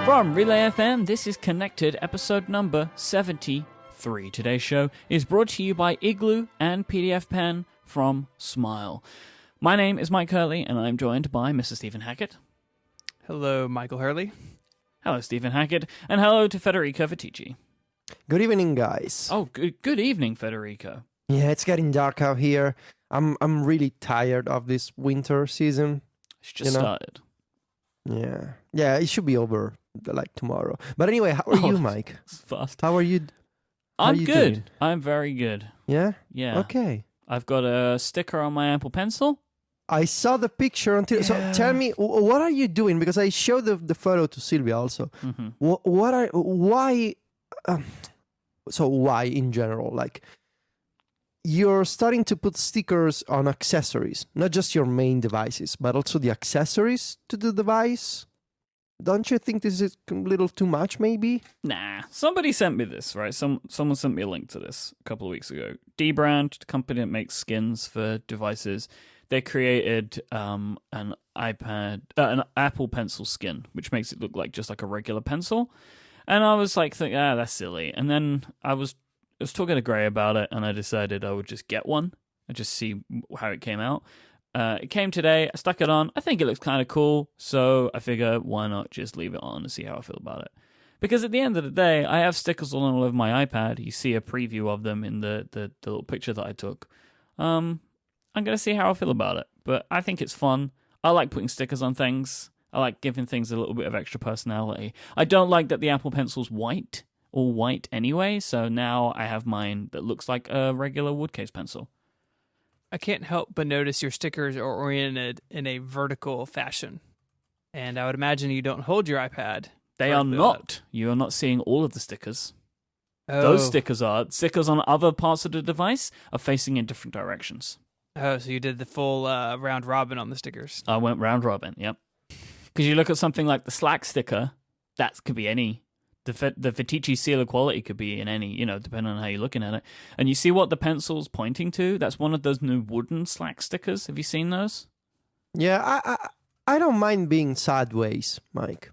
From Relay FM, this is Connected, episode number 73. Today's show is brought to you by Igloo and PDF Pen from Smile. My name is Mike Hurley, and I'm joined by Mr. Stephen Hackett. Hello, Michael Hurley. Hello, Stephen Hackett, and hello to Federico Viticci. Good evening, guys. Oh, good evening, Federico. Yeah, it's getting dark out here. I'm really tired of this winter season. It's just started. Yeah, it should be over like tomorrow. But anyway, how are you, Mike? It's fast. How are you? I'm good. Doing? I'm very good. Yeah? Yeah. Okay. I've got a sticker on my Apple Pencil. I saw the picture until. So tell me, what are you doing? Because I showed the photo to Sylvia also. Mm-hmm. Why? So why in general? Like, you're starting to put stickers on accessories, not just your main devices, but also the accessories to the device. Don't you think this is a little too much, maybe? Nah. Somebody sent me this, right? Someone sent me a link to this a couple of weeks ago. D-Brand, the company that makes skins for devices, they created an Apple Pencil skin, which makes it look like just like a regular pencil. And I was like, that's silly. And then I was talking to Gray about it, and I decided I would just get one and just see how it came out. It came today. I stuck it on. I think it looks kind of cool, so I figure why not just leave it on and see how I feel about it. Because at the end of the day, I have stickers all over my iPad. You see a preview of them in the little picture that I took. I'm going to see how I feel about it. But I think it's fun. I like putting stickers on things. I like giving things a little bit of extra personality. I don't like that the Apple Pencil's all white anyway, so now I have mine that looks like a regular Woodcase pencil. I can't help but notice your stickers are oriented in a vertical fashion. And I would imagine you don't hold your iPad. They are not. You are not seeing all of the stickers. Oh. Those stickers on other parts of the device are facing in different directions. Oh, so you did the full round robin on the stickers. I went round robin, yep. Because you look at something like the Slack sticker, that could be any. The Viticci seal of quality could be in any, depending on how you're looking at it. And you see what the pencil's pointing to? That's one of those new wooden Slack stickers. Have you seen those? Yeah, I don't mind being sideways, Mike.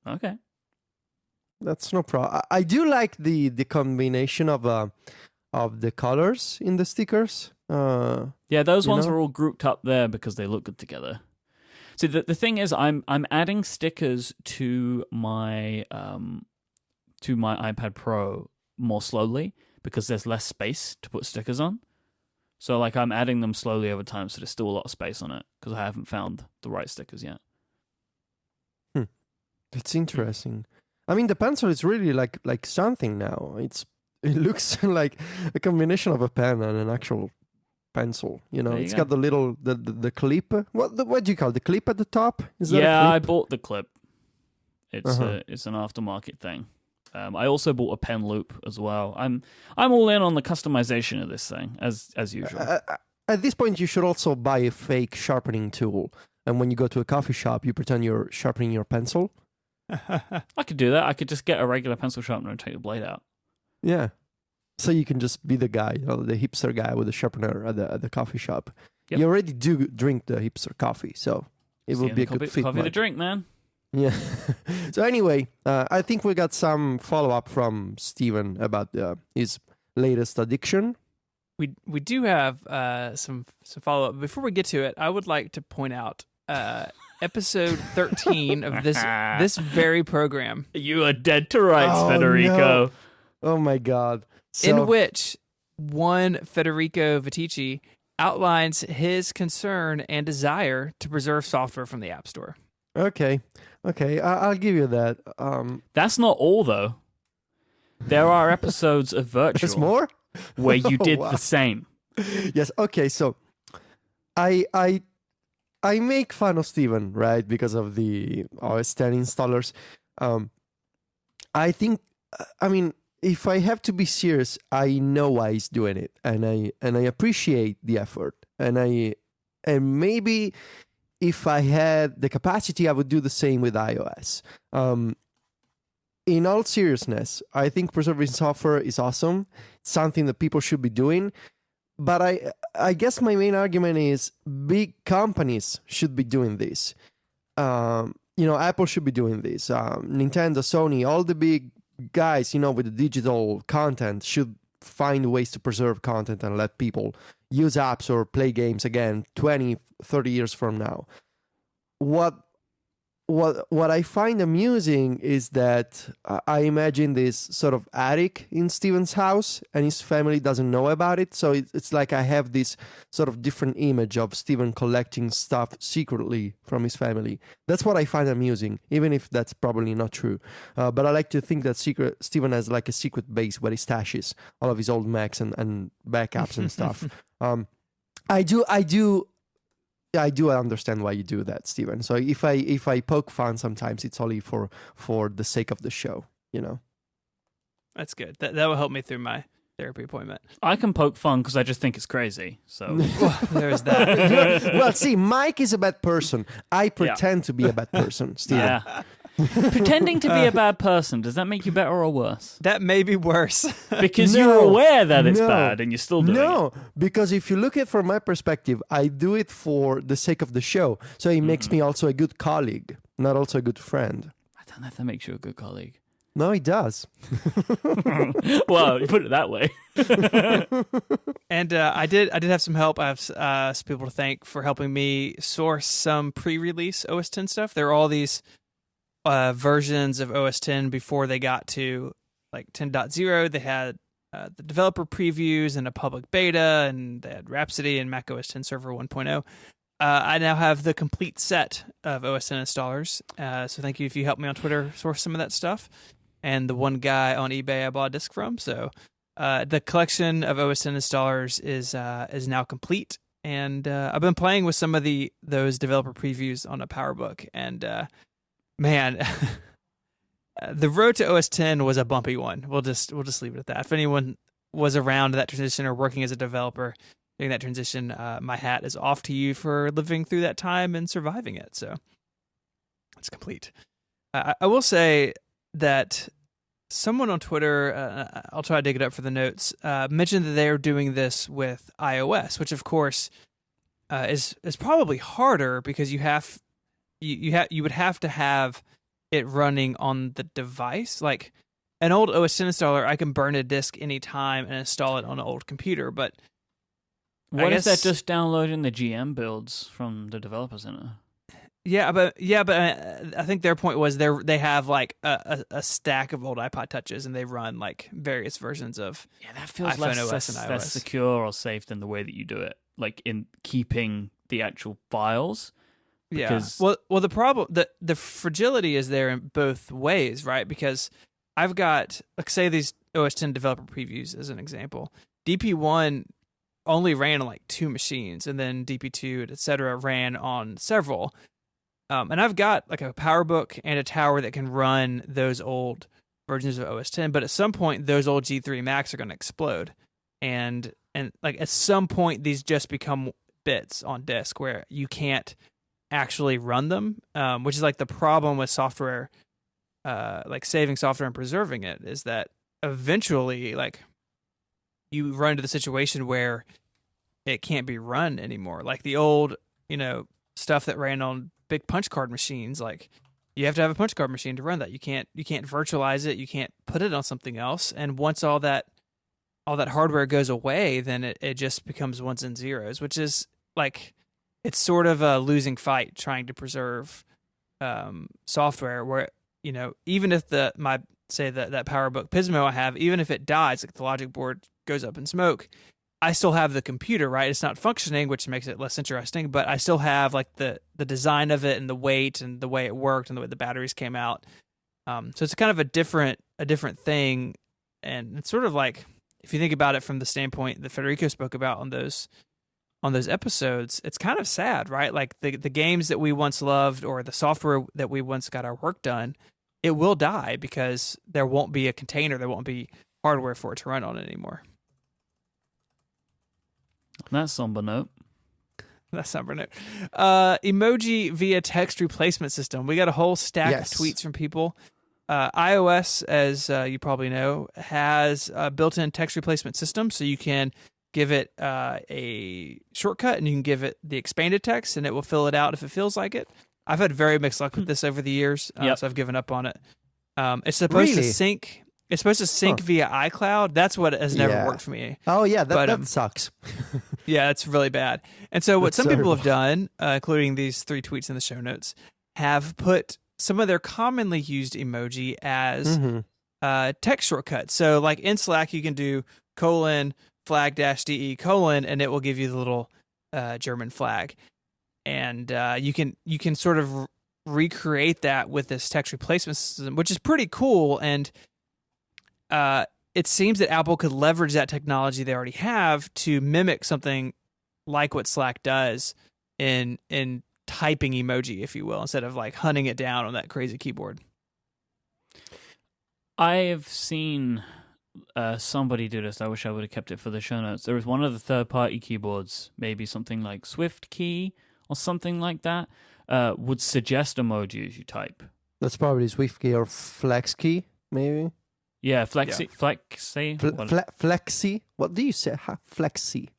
Okay. That's no problem. I do like the combination of the colors in the stickers. Yeah, those ones are all grouped up there because they look good together. So the thing is, I'm adding stickers to my iPad Pro more slowly because there's less space to put stickers on. So like I'm adding them slowly over time, so there's still a lot of space on it because I haven't found the right stickers yet. It's interesting. I mean, the pencil is really like something now. It looks like a combination of a pen and an actual pencil. It's got the little the clip. What do you call it? The clip at the top? Is that a clip? I bought the clip. It's an aftermarket thing. I also bought a pen loop as well. I'm all in on the customization of this thing as usual. At this point, you should also buy a fake sharpening tool, and when you go to a coffee shop, you pretend you're sharpening your pencil. I could do that. I could just get a regular pencil sharpener and take the blade out. Yeah. So you can just be the guy, the hipster guy with the sharpener at the coffee shop. Yep. You already do drink the hipster coffee, so it will be a good fit. Coffee to drink, man. Yeah. So anyway, I think we got some follow-up from Steven about his latest addiction. We do have some follow-up. Before we get to it, I would like to point out episode 13 of this very program. You are dead to rights, Federico. No. Oh my God. In which one Federico Viticci outlines his concern and desire to preserve software from the App Store. Okay, I'll give you that. That's not all, though. There are episodes of Virtual. There's more? Where you did the same. Yes, okay, so I make fun of Steven, right, because of the OS 10 installers. I think, if I have to be serious, I know why he's doing it, and I appreciate the effort, and maybe if I had the capacity, I would do the same with iOS. In all seriousness, I think preserving software is awesome. It's something that people should be doing. But I guess my main argument is big companies should be doing this. Apple should be doing this. Nintendo, Sony, all the big guys, with the digital content should find ways to preserve content and let people use apps or play games again 20, 30 years from now. What I find amusing is that I imagine this sort of attic in Steven's house, and his family doesn't know about it. So it's like I have this sort of different image of Steven collecting stuff secretly from his family. That's what I find amusing, even if that's probably not true. But I like to think that Steven has like a secret base where he stashes all of his old Macs and backups and stuff. I do understand why you do that, Steven. So if I poke fun sometimes, it's only for the sake of the show, That's good. That will help me through my therapy appointment. I can poke fun because I just think it's crazy. So there's that. Well, see, Mike is a bad person. I pretend to be a bad person, Steven. Yeah. Pretending to be a bad person, does that make you better or worse? That may be worse. Because you're aware that it's bad and you're still doing it. No, because if you look at it from my perspective, I do it for the sake of the show. So it makes me also a good colleague, not also a good friend. I don't know if that makes you a good colleague. No, it does. Well, you put it that way. And I did have some help. I have some people to thank for helping me source some pre-release OS X stuff. There are all these versions of OS X before they got to like 10.0. They had the developer previews and a public beta, and they had Rhapsody and Mac OS X Server 1.0. I now have the complete set of OS X installers. So thank you if you helped me on Twitter source some of that stuff. And the one guy on eBay I bought a disc from. So the collection of OS X installers is now complete. And I've been playing with some of those developer previews on a PowerBook, and man, the road to OS X was a bumpy one. We'll just leave it at that. If anyone was around that transition or working as a developer during that transition, my hat is off to you for living through that time and surviving it. So it's complete. I will say that someone on Twitter, I'll try to dig it up for the notes, mentioned that they're doing this with iOS, which of course is probably harder because you would have to have it running on the device. Like an old OS X installer, I can burn a disk anytime and install it on an old computer. But what if they're just downloading the GM builds from the Developer Center? Yeah, but I think their point was they have like a stack of old iPod Touches and they run like various versions of that feels iPhone less OS and iOS. less secure or safe than the way that you do it, like in keeping the actual files. Because well, the problem, the fragility is there in both ways, right? Because I've got, like, say these OS X developer previews as an example. DP1 only ran on like 2 machines, and then DP2, etc., ran on several. And I've got like a PowerBook and a tower that can run those old versions of OS X, but at some point those old G3 Macs are going to explode, and like at some point these just become bits on disk where you can't actually run them, which is like the problem with software, like saving software and preserving it, is that eventually like you run into the situation where it can't be run anymore. Like the old, stuff that ran on big punch card machines, like you have to have a punch card machine to run that. You can't virtualize it. You can't put it on something else. And once all that hardware goes away, then it just becomes ones and zeros, which is like, it's sort of a losing fight trying to preserve software where, even if that PowerBook Pismo I have, even if it dies, like the logic board goes up in smoke, I still have the computer, right? It's not functioning, which makes it less interesting, but I still have like the design of it and the weight and the way it worked and the way the batteries came out. So it's kind of a different thing. And it's sort of like, if you think about it from the standpoint that Federico spoke about on those episodes, it's kind of sad, right? Like the games that we once loved or the software that we once got our work done, it will die because there won't be a container, there won't be hardware for it to run on anymore. That somber note. That somber note. Emoji via text replacement system. We got a whole stack of tweets from people. iOS, as you probably know, has a built-in text replacement system, so you can give it a shortcut and you can give it the expanded text and it will fill it out if it feels like it. I've had very mixed luck with this over the years, Yep. so I've given up on it. It's supposed to Really? sync. It's supposed to sync via iCloud. That's what has never Yeah. worked for me. Oh yeah, But, that sucks. Yeah, it's really bad. And so what That's some people terrible. have done, including these 3 tweets in the show notes, have put some of their commonly used emoji as text shortcuts. So like in Slack, you can do : flag-de : and it will give you the little German flag. And you can sort of recreate that with this text replacement system, which is pretty cool. And it seems that Apple could leverage that technology they already have to mimic something like what Slack does in typing emoji, if you will, instead of like hunting it down on that crazy keyboard. I've seen somebody do this. I wish I would have kept it for the show notes. There was one of the third-party keyboards, maybe something like Swift Key or something like that, would suggest emoji as you type. That's probably SwiftKey or FlexKey, maybe. Yeah, Flexi. Flexi. What do you say? Flexi.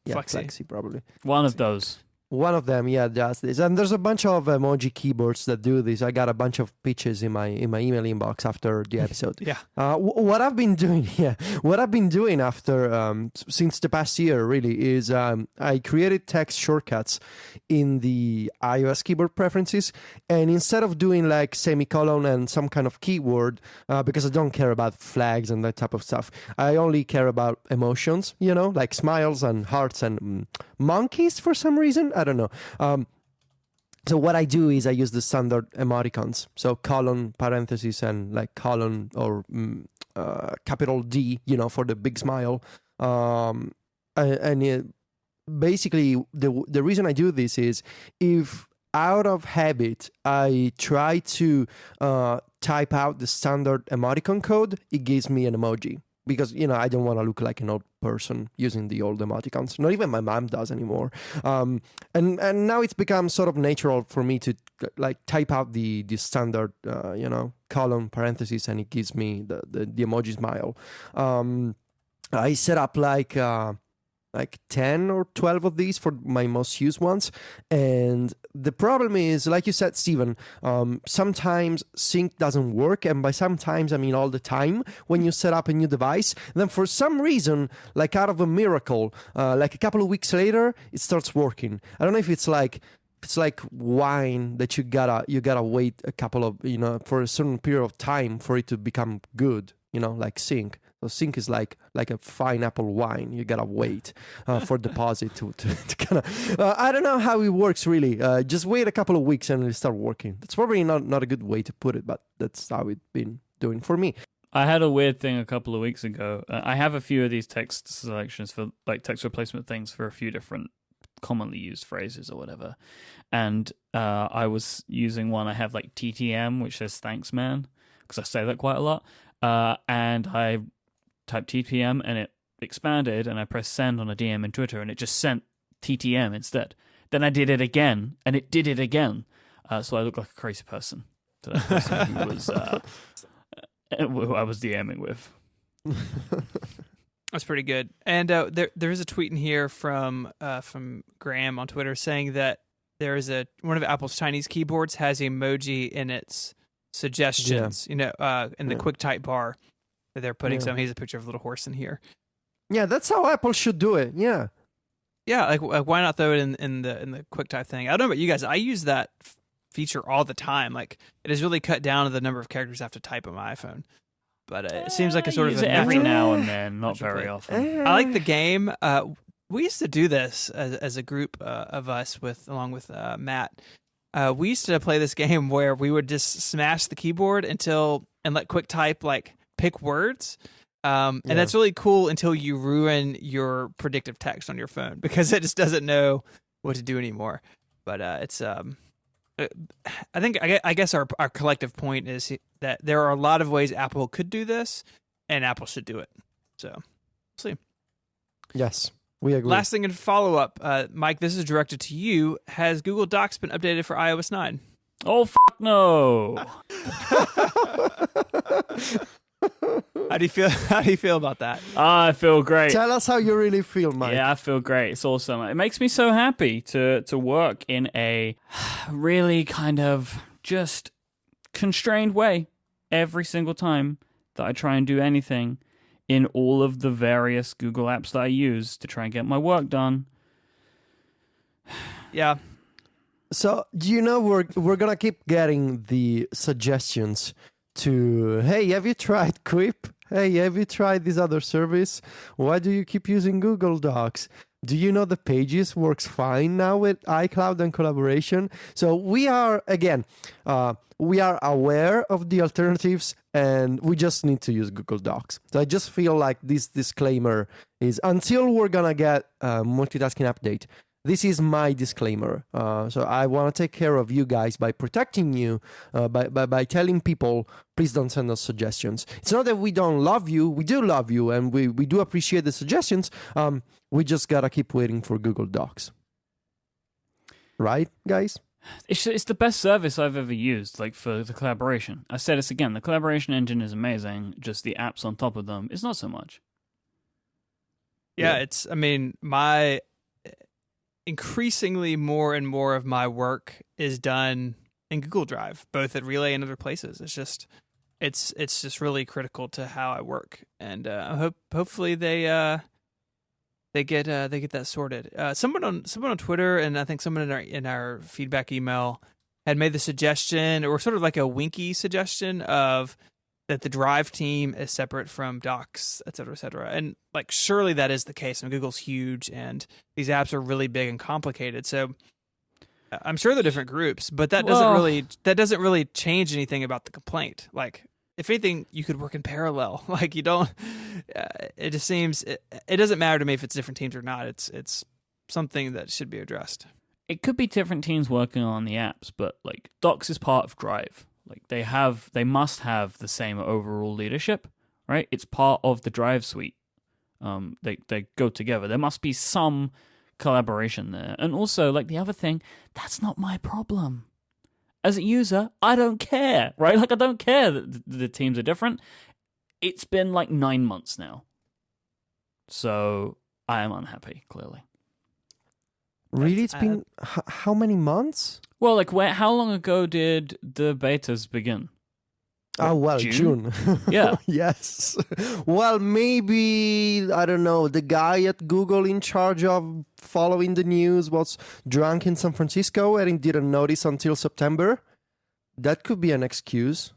Yeah, Flexi. Flexi probably. One of those. One of them, yeah, does this, and there's a bunch of emoji keyboards that do this. I got a bunch of pitches in my email inbox after the episode. Yeah. What I've been doing, after since the past year, really, is I created text shortcuts in the iOS keyboard preferences, and instead of doing like semicolon and some kind of keyword, because I don't care about flags and that type of stuff, I only care about emotions, like smiles and hearts and monkeys for some reason. I don't know. So what I do is I use the standard emoticons. So colon, parentheses, and like colon or capital D, for the big smile. Basically, the reason I do this is if out of habit I try to type out the standard emoticon code, it gives me an emoji. Because, I don't want to look like an old person using the old emoticons. Not even my mom does anymore. And now it's become sort of natural for me to like type out the standard, colon, parentheses, and it gives me the emoji smile. I set up like 10 or 12 of these for my most used ones. And the problem is, like you said, Steven, sometimes sync doesn't work. And by sometimes, I mean all the time when you set up a new device. Then for some reason, like out of a miracle, like a couple of weeks later, it starts working. I don't know if it's like wine that you gotta wait a couple of, for a certain period of time for it to become good, like sync. So sync is like a fine apple wine. You gotta wait for deposit to kind of. I don't know how it works really. Just wait a couple of weeks and it'll start working. That's probably not a good way to put it, but that's how it's been doing for me. I had a weird thing a couple of weeks ago. I have a few of these text selections for like text replacement things for a few different commonly used phrases or whatever. And I was using one. I have like TTM, which says thanks, man, because I say that quite a lot. And I typed TTM and it expanded, and I pressed send on a DM in Twitter and it just sent TTM instead. Then I did it again and it did it again. So I look like a crazy person to that person who was who I was DMing with. That's pretty good. And there is a tweet in here from Graham on Twitter saying that there is one of Apple's Chinese keyboards has emoji in its suggestions, in the quick type bar that they're putting some. He's a picture of a little horse in here. Yeah, that's how Apple should do it. Yeah. Yeah, like why not throw it in the quick type thing? I don't know about you guys. I use that feature all the time. Like it has really cut down the number of characters I have to type on my iPhone. But it seems like a sort of use it every now and then, not very often. I like the game. We used to do this as a group of us along with Matt. We used to play this game where we would just smash the keyboard and let QuickType like pick words. And that's really cool until you ruin your predictive text on your phone because it just doesn't know what to do anymore. But it's I guess our collective point is that there are a lot of ways Apple could do this, and Apple should do it. So, we'll see. Yes, we agree. Last thing in follow up, Mike. This is directed to you. Has Google Docs been updated for iOS 9? Oh no! How do you feel? How do you feel about that? I feel great. Tell us how you really feel, Mike. Yeah, I feel great. It's awesome. It makes me so happy to work in a really kind of just constrained way every single time that I try and do anything in all of the various Google apps that I use to try and get my work done. Yeah. So we're gonna keep getting the suggestions to, hey, have you tried Quip? Hey, have you tried this other service? Why do you keep using Google Docs? Do you know the Pages works fine now with iCloud and collaboration? So we are, again, we are aware of the alternatives and we just need to use Google Docs. So I just feel like this disclaimer is, until we're gonna get a multitasking update, this is my disclaimer. So I want to take care of you guys by protecting you, by telling people, please don't send us suggestions. It's not that we don't love you. We do love you, and we do appreciate the suggestions. We just got to keep waiting for Google Docs. Right, guys? It's the best service I've ever used, like, for the collaboration. I said this again, the collaboration engine is amazing. Just the apps on top of them is not so much. Yeah. Increasingly more and more of my work is done in Google Drive, both at Relay and other places. It's just really critical to how I work, and hopefully they get that sorted. Someone on Twitter, and I think someone in our feedback email had made the suggestion, or sort of like a winky suggestion, of that the Drive team is separate from Docs, et cetera, et cetera. And like, surely that is the case. And Google's huge, and these apps are really big and complicated. So I'm sure they're different groups, but that doesn't really change anything about the complaint. Like, if anything, you could work in parallel. Like, you don't. It just seems it doesn't matter to me if it's different teams or not. It's something that should be addressed. It could be different teams working on the apps, but like, Docs is part of Drive. Like, they must have the same overall leadership, right? It's part of the Drive suite. They go together. There must be some collaboration there. And also, like, the other thing, that's not my problem. As a user, I don't care, right? Like, I don't care that the teams are different. It's been like 9 months now. So I am unhappy, clearly. Really? It's been how many months? Well, like, how long ago did the betas begin? Oh, well, June. Yeah. Yes. Well, maybe, I don't know, the guy at Google in charge of following the news was drunk in San Francisco and he didn't notice until September. That could be an excuse.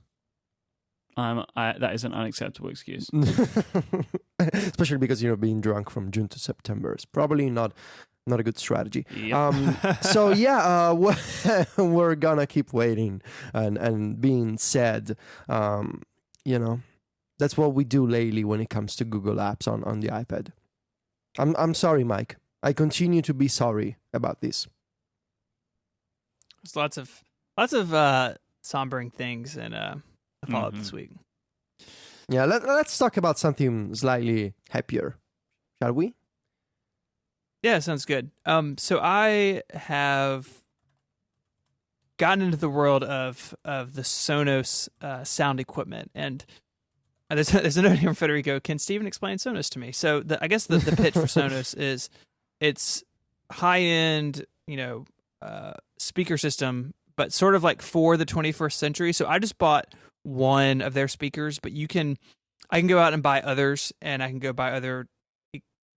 That is an unacceptable excuse. Especially because, being drunk from June to September is probably not a good strategy. Yep. So yeah, we're gonna keep waiting and being said, that's what we do lately when it comes to Google Apps on the iPad. I'm sorry, Mike. I continue to be sorry about this. There's lots of sombering things in the follow-up this week. Yeah, let's talk about something slightly happier, shall we? Yeah, sounds good. So I have gotten into the world of the Sonos sound equipment, and there's a note here from Federico. Can Steven explain Sonos to me? So I guess the pitch for Sonos is it's high-end, speaker system, but sort of like for the 21st century. So I just bought one of their speakers, but I can go out and buy others, and I can go buy other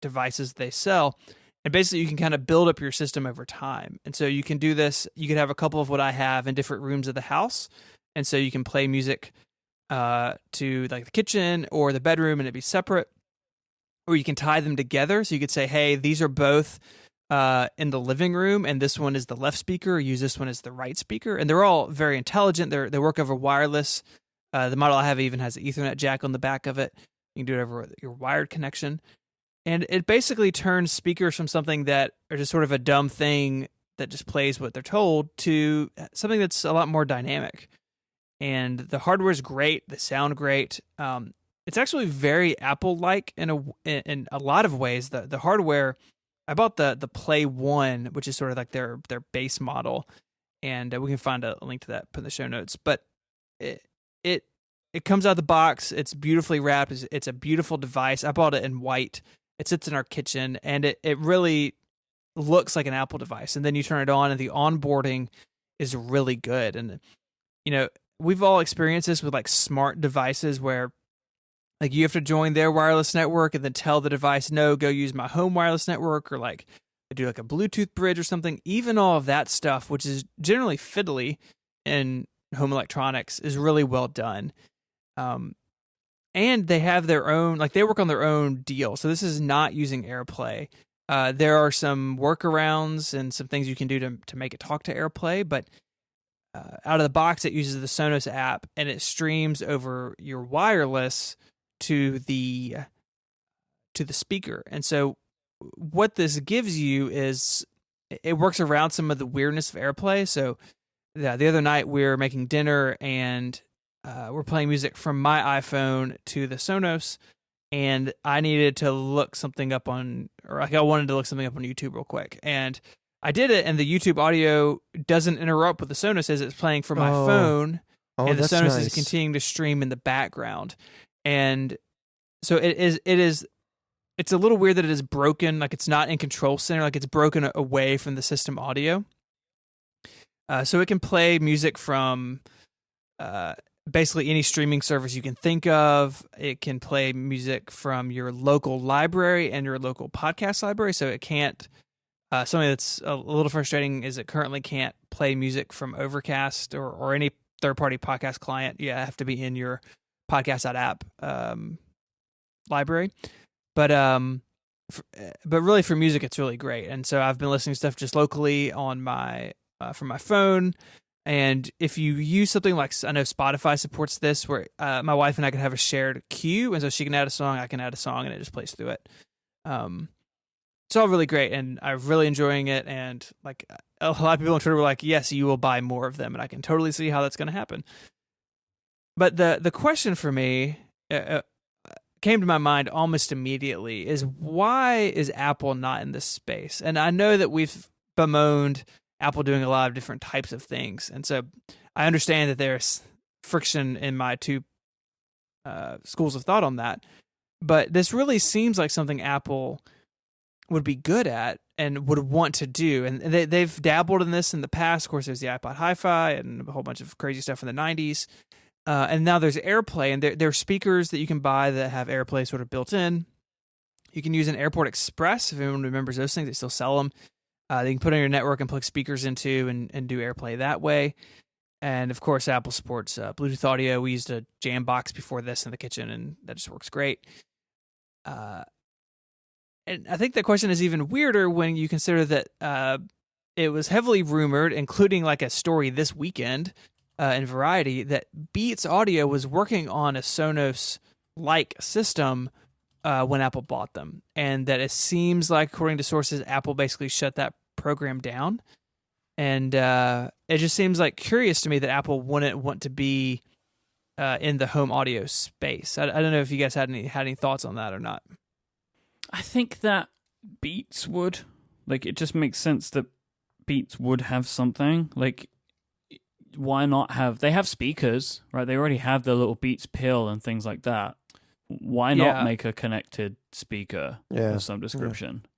devices they sell. And basically, you can kind of build up your system over time. And so you can do this. You can have a couple of what I have in different rooms of the house. And so you can play music to like the kitchen or the bedroom and it'd be separate. Or you can tie them together. So you could say, hey, these are both in the living room, and this one is the left speaker, or use this one as the right speaker. And they're all very intelligent. They work over wireless. The model I have even has an Ethernet jack on the back of it. You can do it over your wired connection. And it basically turns speakers from something that are just sort of a dumb thing that just plays what they're told to something that's a lot more dynamic. And the hardware is great. They sound great. It's actually very Apple-like in a lot of ways. The hardware, I bought the Play 1, which is sort of like their base model. And we can find a link to that, put in the show notes. But it it comes out of the box. It's beautifully wrapped. It's a beautiful device. I bought it in white. It sits in our kitchen, and it really looks like an Apple device. And then you turn it on, and the onboarding is really good. And we've all experienced this with like smart devices where like you have to join their wireless network and then tell the device, no, go use my home wireless network, or like do like a Bluetooth bridge or something. Even all of that stuff, which is generally fiddly in home electronics, is really well done. And they have their own, like they work on their own deal. So this is not using AirPlay. There are some workarounds and some things you can do to make it talk to AirPlay, but out of the box, it uses the Sonos app and it streams over your wireless to the speaker. And so what this gives you is it works around some of the weirdness of AirPlay. So the other night we were making dinner and we're playing music from my iPhone to the Sonos, and I needed to look something up on, or like I wanted to look something up on YouTube real quick. And I did it, and the YouTube audio doesn't interrupt with the Sonos as it's playing from my phone, and the Sonos is continuing to stream in the background. And so it's a little weird that it is broken, like it's not in control center, like it's broken away from the system audio. So it can play music from basically any streaming service you can think of. It can play music from your local library and your local podcast library. So it can't, something that's a little frustrating is it currently can't play music from Overcast or any third-party podcast client. You have to be in your podcast.app library. But really for music, it's really great. And so I've been listening to stuff just locally on my from my phone. And if you use something like, I know Spotify supports this, where my wife and I can have a shared queue, and so she can add a song, I can add a song, and it just plays through it. It's all really great, and I'm really enjoying it. And like a lot of people on Twitter were like, "Yes, you will buy more of them," and I can totally see how that's going to happen. But the question for me came to my mind almost immediately is, why is Apple not in this space? And I know that we've bemoaned Apple doing a lot of different types of things. And so I understand that there's friction in my two schools of thought on that. But this really seems like something Apple would be good at and would want to do. And they've dabbled in this in the past. Of course, there's the iPod Hi-Fi and a whole bunch of crazy stuff in the 90s. And now there's AirPlay, and there are speakers that you can buy that have AirPlay sort of built in. You can use an Airport Express, if anyone remembers those things. They still sell them. They can put on your network and plug speakers into and do AirPlay that way. And of course, Apple supports Bluetooth audio. We used a Jam box before this in the kitchen, and that just works great. And I think the question is even weirder when you consider that it was heavily rumored, including like a story this weekend in Variety, that Beats Audio was working on a Sonos-like system when Apple bought them, and that it seems like, according to sources, Apple basically shut that program down. And it just seems like curious to me that Apple wouldn't want to be in the home audio space. I don't know if you guys had any thoughts on that or not. I think that Beats would. Like, it just makes sense that Beats would have something. Like, why not have... They have speakers, right? They already have the little Beats pill and things like that. Why not make a connected speaker of some description? Yeah.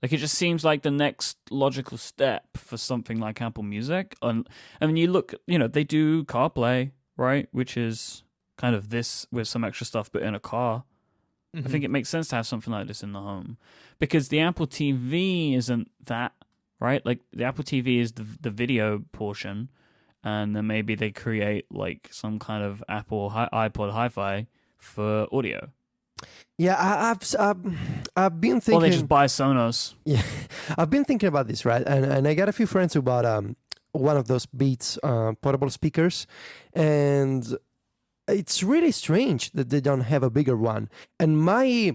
Like, it just seems like the next logical step for something like Apple Music. I mean, you look, they do CarPlay, right? Which is kind of this with some extra stuff, but in a car. Mm-hmm. I think it makes sense to have something like this in the home. Because the Apple TV isn't that, right? Like, the Apple TV is the video portion, and then maybe they create, like, some kind of Apple iPod Hi-Fi for audio. Yeah, I've been thinking... Or they just buy Sonos. Yeah, I've been thinking about this, right? And I got a few friends who bought one of those Beats portable speakers, and it's really strange that they don't have a bigger one. And my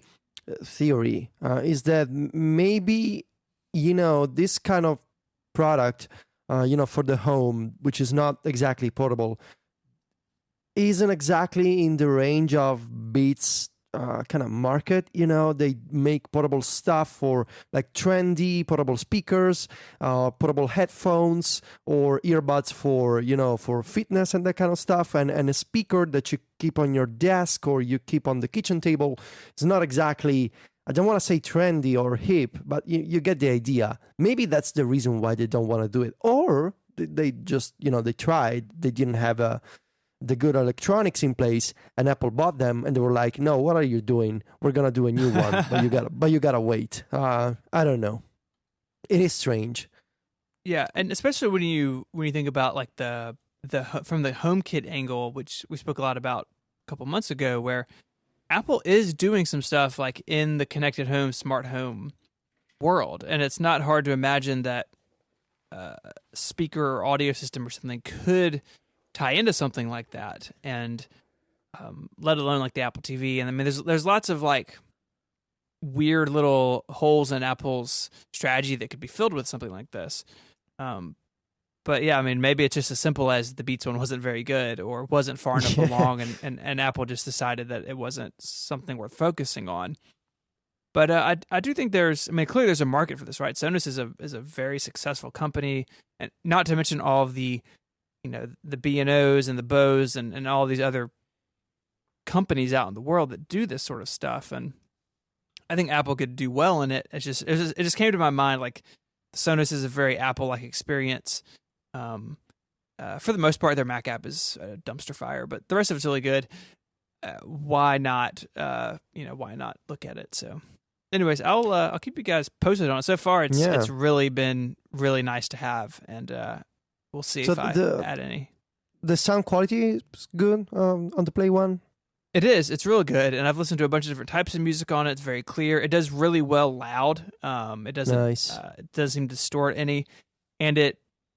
theory is that maybe, this kind of product, for the home, which is not exactly portable, isn't exactly in the range of Beats kind of market. You know, they make portable stuff for like trendy portable speakers, portable headphones, or earbuds for, you know, for fitness and that kind of stuff. And a speaker that you keep on your desk or you keep on the kitchen table. It's not exactly, I don't want to say trendy or hip, but you get the idea. Maybe that's the reason why they don't want to do it. Or they just, you know, they tried, they didn't have the good electronics in place, and Apple bought them, and they were like, "No, what are you doing? We're gonna do a new one, but you gotta wait." I don't know. It is strange. Yeah, and especially when you think about like the from the HomeKit angle, which we spoke a lot about a couple months ago, where Apple is doing some stuff like in the connected home, smart home world, and it's not hard to imagine that speaker or audio system or something could tie into something like that, and let alone like the Apple TV. And I mean, there's lots of like weird little holes in Apple's strategy that could be filled with something like this. But yeah, I mean, maybe it's just as simple as the Beats one wasn't very good or wasn't far enough along, and Apple just decided that it wasn't something worth focusing on. But I do think clearly there's a market for this, right? Sonos is a very successful company, and not to mention all of the, you know, the B&Os and the Bose and all these other companies out in the world that do this sort of stuff. And I think Apple could do well in it. It just came to my mind, like, Sonos is a very Apple-like experience. For the most part, their Mac app is a dumpster fire, but the rest of it's really good. Why not? Why not look at it? So, anyways, I'll keep you guys posted on it. So far, it's really been really nice to have, and we'll see if I add any. The sound quality is good on the Play One. It is. It's real good, and I've listened to a bunch of different types of music on it. It's very clear. It does really well loud. It doesn't. Nice. It doesn't seem to distort any, and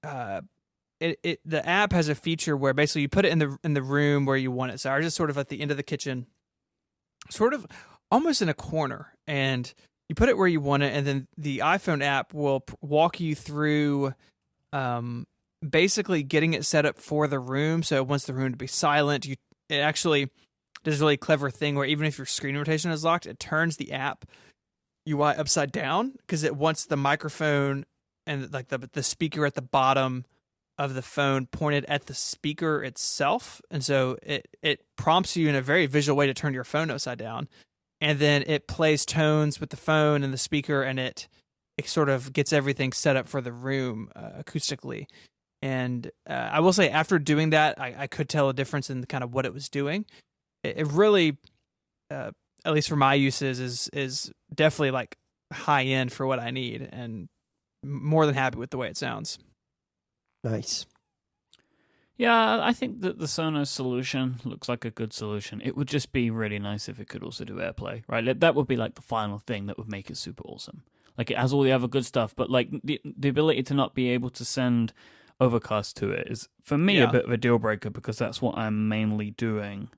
the app has a feature where basically you put it in the room where you want it. So ours is sort of at the end of the kitchen, sort of almost in a corner, and you put it where you want it, and then the iPhone app will walk you through basically getting it set up for the room. So it wants the room to be silent. It actually does a really clever thing where even if your screen rotation is locked, it turns the app UI upside down because it wants the microphone and like the speaker at the bottom of the phone pointed at the speaker itself. And so it prompts you in a very visual way to turn your phone upside down. And then it plays tones with the phone and the speaker, and it sort of gets everything set up for the room acoustically. And I will say, after doing that, I could tell a difference in kind of what it was doing. It really, at least for my uses, is definitely like high end for what I need, and more than happy with the way it sounds. Nice. Yeah, I think that the Sonos solution looks like a good solution. It would just be really nice if it could also do AirPlay, right? That would be like the final thing that would make it super awesome. Like, it has all the other good stuff, but like the ability to not be able to send Overcast to it is, for me, a bit of a deal breaker, because that's what I'm mainly doing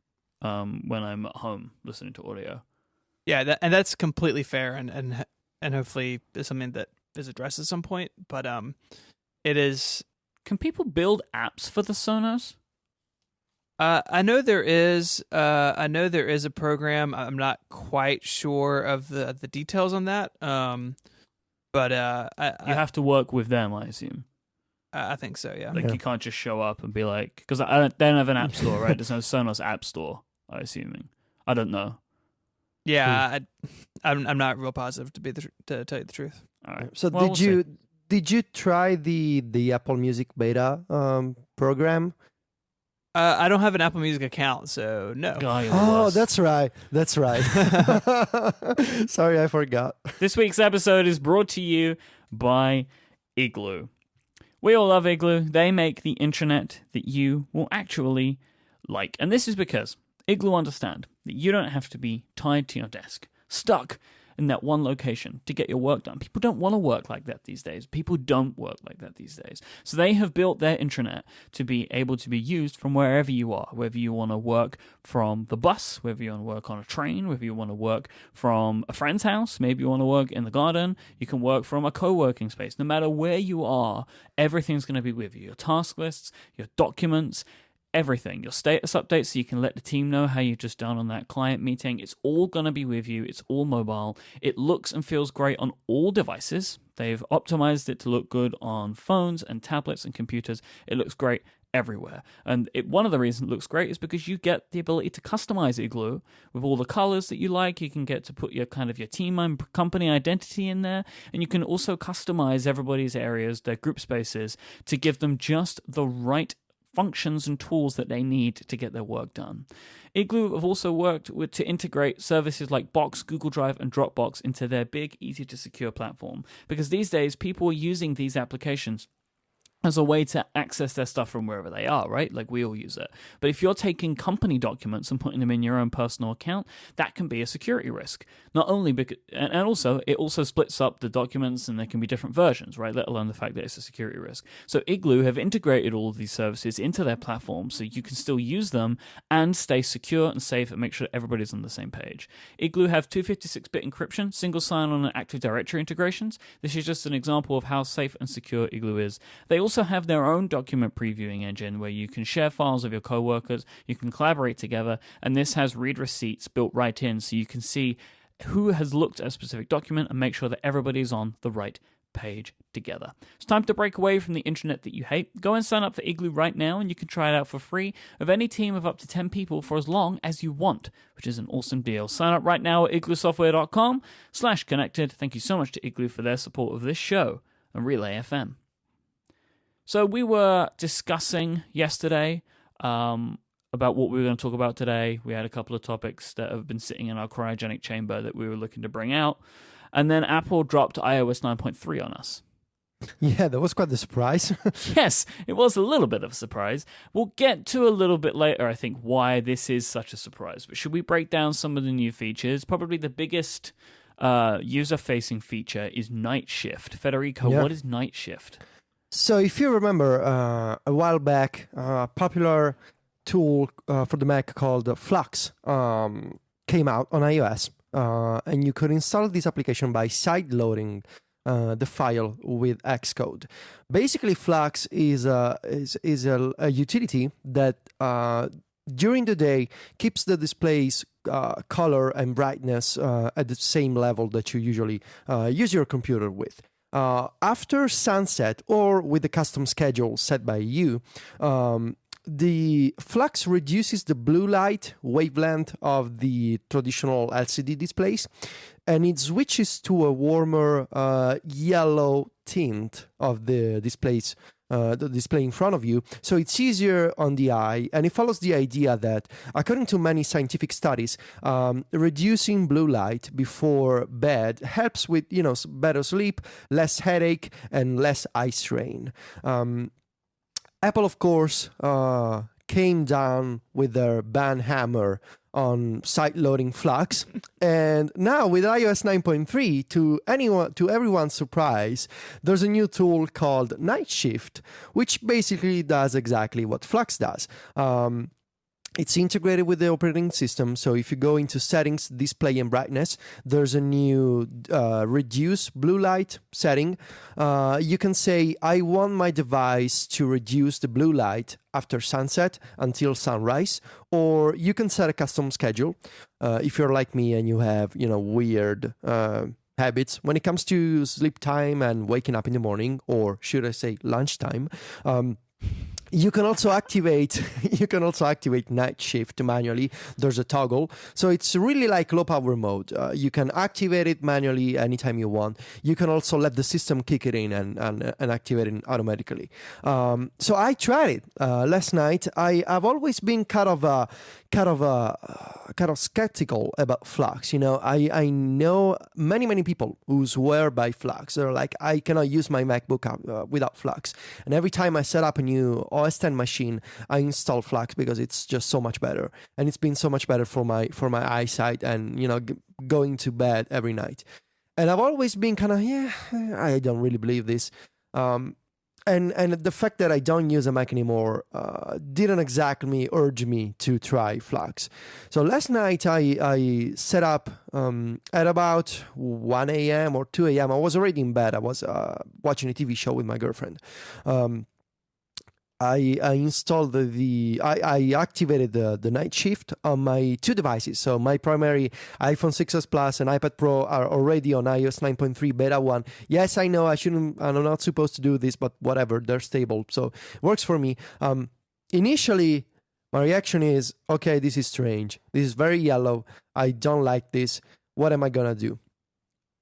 when I'm at home listening to audio. Yeah, that's completely fair, and hopefully is something that is addressed at some point. But it is. Can people build apps for the Sonos? I know there is. I know there is a program. I'm not quite sure of the details on that. But you have to work with them, I assume. I think so. Yeah. Like, you can't just show up and be like, because they don't have an app store, right? There's no Sonos app store, I'm assuming. I don't know. Yeah, I'm not real positive to tell you the truth. All right. So did you try the Apple Music beta program? I don't have an Apple Music account, so no. Oh, that's right. That's right. Sorry, I forgot. This week's episode is brought to you by Igloo. We all love Igloo. They make the internet that you will actually like. And this is because Igloo understand that you don't have to be tied to your desk, stuck in that one location to get your work done. People don't want to work like that these days. People don't work like that these days. So they have built their intranet to be able to be used from wherever you are, whether you want to work from the bus, whether you want to work on a train, whether you want to work from a friend's house, maybe you want to work in the garden, you can work from a co-working space. No matter where you are, everything's going to be with you. Your task lists, your documents, everything. Your status updates, so you can let the team know how you've just done on that client meeting. It's all going to be with you. It's all mobile. It looks and feels great on all devices. They've optimized it to look good on phones and tablets and computers. It looks great everywhere. And one of the reasons it looks great is because you get the ability to customize Igloo with all the colors that you like. You can get to put your team and company identity in there, and you can also customize everybody's areas, their group spaces, to give them just the right functions and tools that they need to get their work done. Igloo have also worked to integrate services like Box, Google Drive, and Dropbox into their big, easy to secure platform, because these days people are using these applications as a way to access their stuff from wherever they are, right? Like we all use it. But if you're taking company documents and putting them in your own personal account, that can be a security risk. Not only because, and also, it also splits up the documents and there can be different versions, right? Let alone the fact that it's a security risk. So Igloo have integrated all of these services into their platform so you can still use them and stay secure and safe and make sure that everybody's on the same page. Igloo have 256-bit encryption, single sign-on, and Active Directory integrations. This is just an example of how safe and secure Igloo is. They also have their own document previewing engine where you can share files with your coworkers, you can collaborate together, and this has read receipts built right in so you can see who has looked at a specific document and make sure that everybody's on the right page together. It's time to break away from the internet that you hate. Go and sign up for Igloo right now, and you can try it out for free of any team of up to 10 people for as long as you want, which is an awesome deal. Sign up right now at igloosoftware.com/connected. Thank you so much to Igloo for their support of this show and Relay FM. So we were discussing yesterday about what we were going to talk about today. We had a couple of topics that have been sitting in our cryogenic chamber that we were looking to bring out. And then Apple dropped iOS 9.3 on us. Yeah, that was quite the surprise. Yes, it was a little bit of a surprise. We'll get to a little bit later, I think, why this is such a surprise. But should we break down some of the new features? Probably the biggest user-facing feature is Night Shift. Federico, What is Night Shift? So if you remember, a while back, a popular tool for the Mac called Flux came out on iOS, and you could install this application by side-loading the file with Xcode. Basically, Flux is a utility that during the day keeps the display's color and brightness at the same level that you usually use your computer with. After sunset or with the custom schedule set by you, the Flux reduces the blue light wavelength of the traditional LCD displays, and it switches to a warmer yellow tint of the displays. The display in front of you, so it's easier on the eye, and it follows the idea that, according to many scientific studies, reducing blue light before bed helps with better sleep, less headache, and less eye strain. Apple, of course, came down with their ban hammer on side-loading Flux, and now with iOS 9.3, to everyone's surprise, there's a new tool called Night Shift, which basically does exactly what Flux does. It's integrated with the operating system, so if you go into settings, display and brightness, there's a new reduce blue light setting. You can say, I want my device to reduce the blue light after sunset until sunrise, or you can set a custom schedule. If you're like me and you have, weird habits when it comes to sleep time and waking up in the morning, or should I say lunchtime, you can also activate Night Shift manually. There's a toggle, so it's really like low power mode. You can activate it manually anytime you want. You can also let the system kick it in and activate it automatically. So I tried it last night. I've always been kind of skeptical about Flux. I know many people who swear by Flux. They're like, I cannot use my MacBook without Flux, and every time I set up a new OS X machine, I install Flux because it's just so much better, and it's been so much better for my eyesight and going to bed every night. And I've always been kind of I don't really believe this. And the fact that I don't use a Mac anymore didn't exactly urge me to try Flux. So last night I set up at about 1 a.m. or 2 a.m. I was already in bed. I was watching a TV show with my girlfriend. I installed I activated the night shift on my two devices. So my primary iPhone 6s Plus and iPad Pro are already on iOS 9.3 beta 1. Yes, I know I'm not supposed to do this, but whatever, they're stable. So it works for me. Initially, my reaction is, okay, this is strange. This is very yellow. I don't like this. What am I going to do?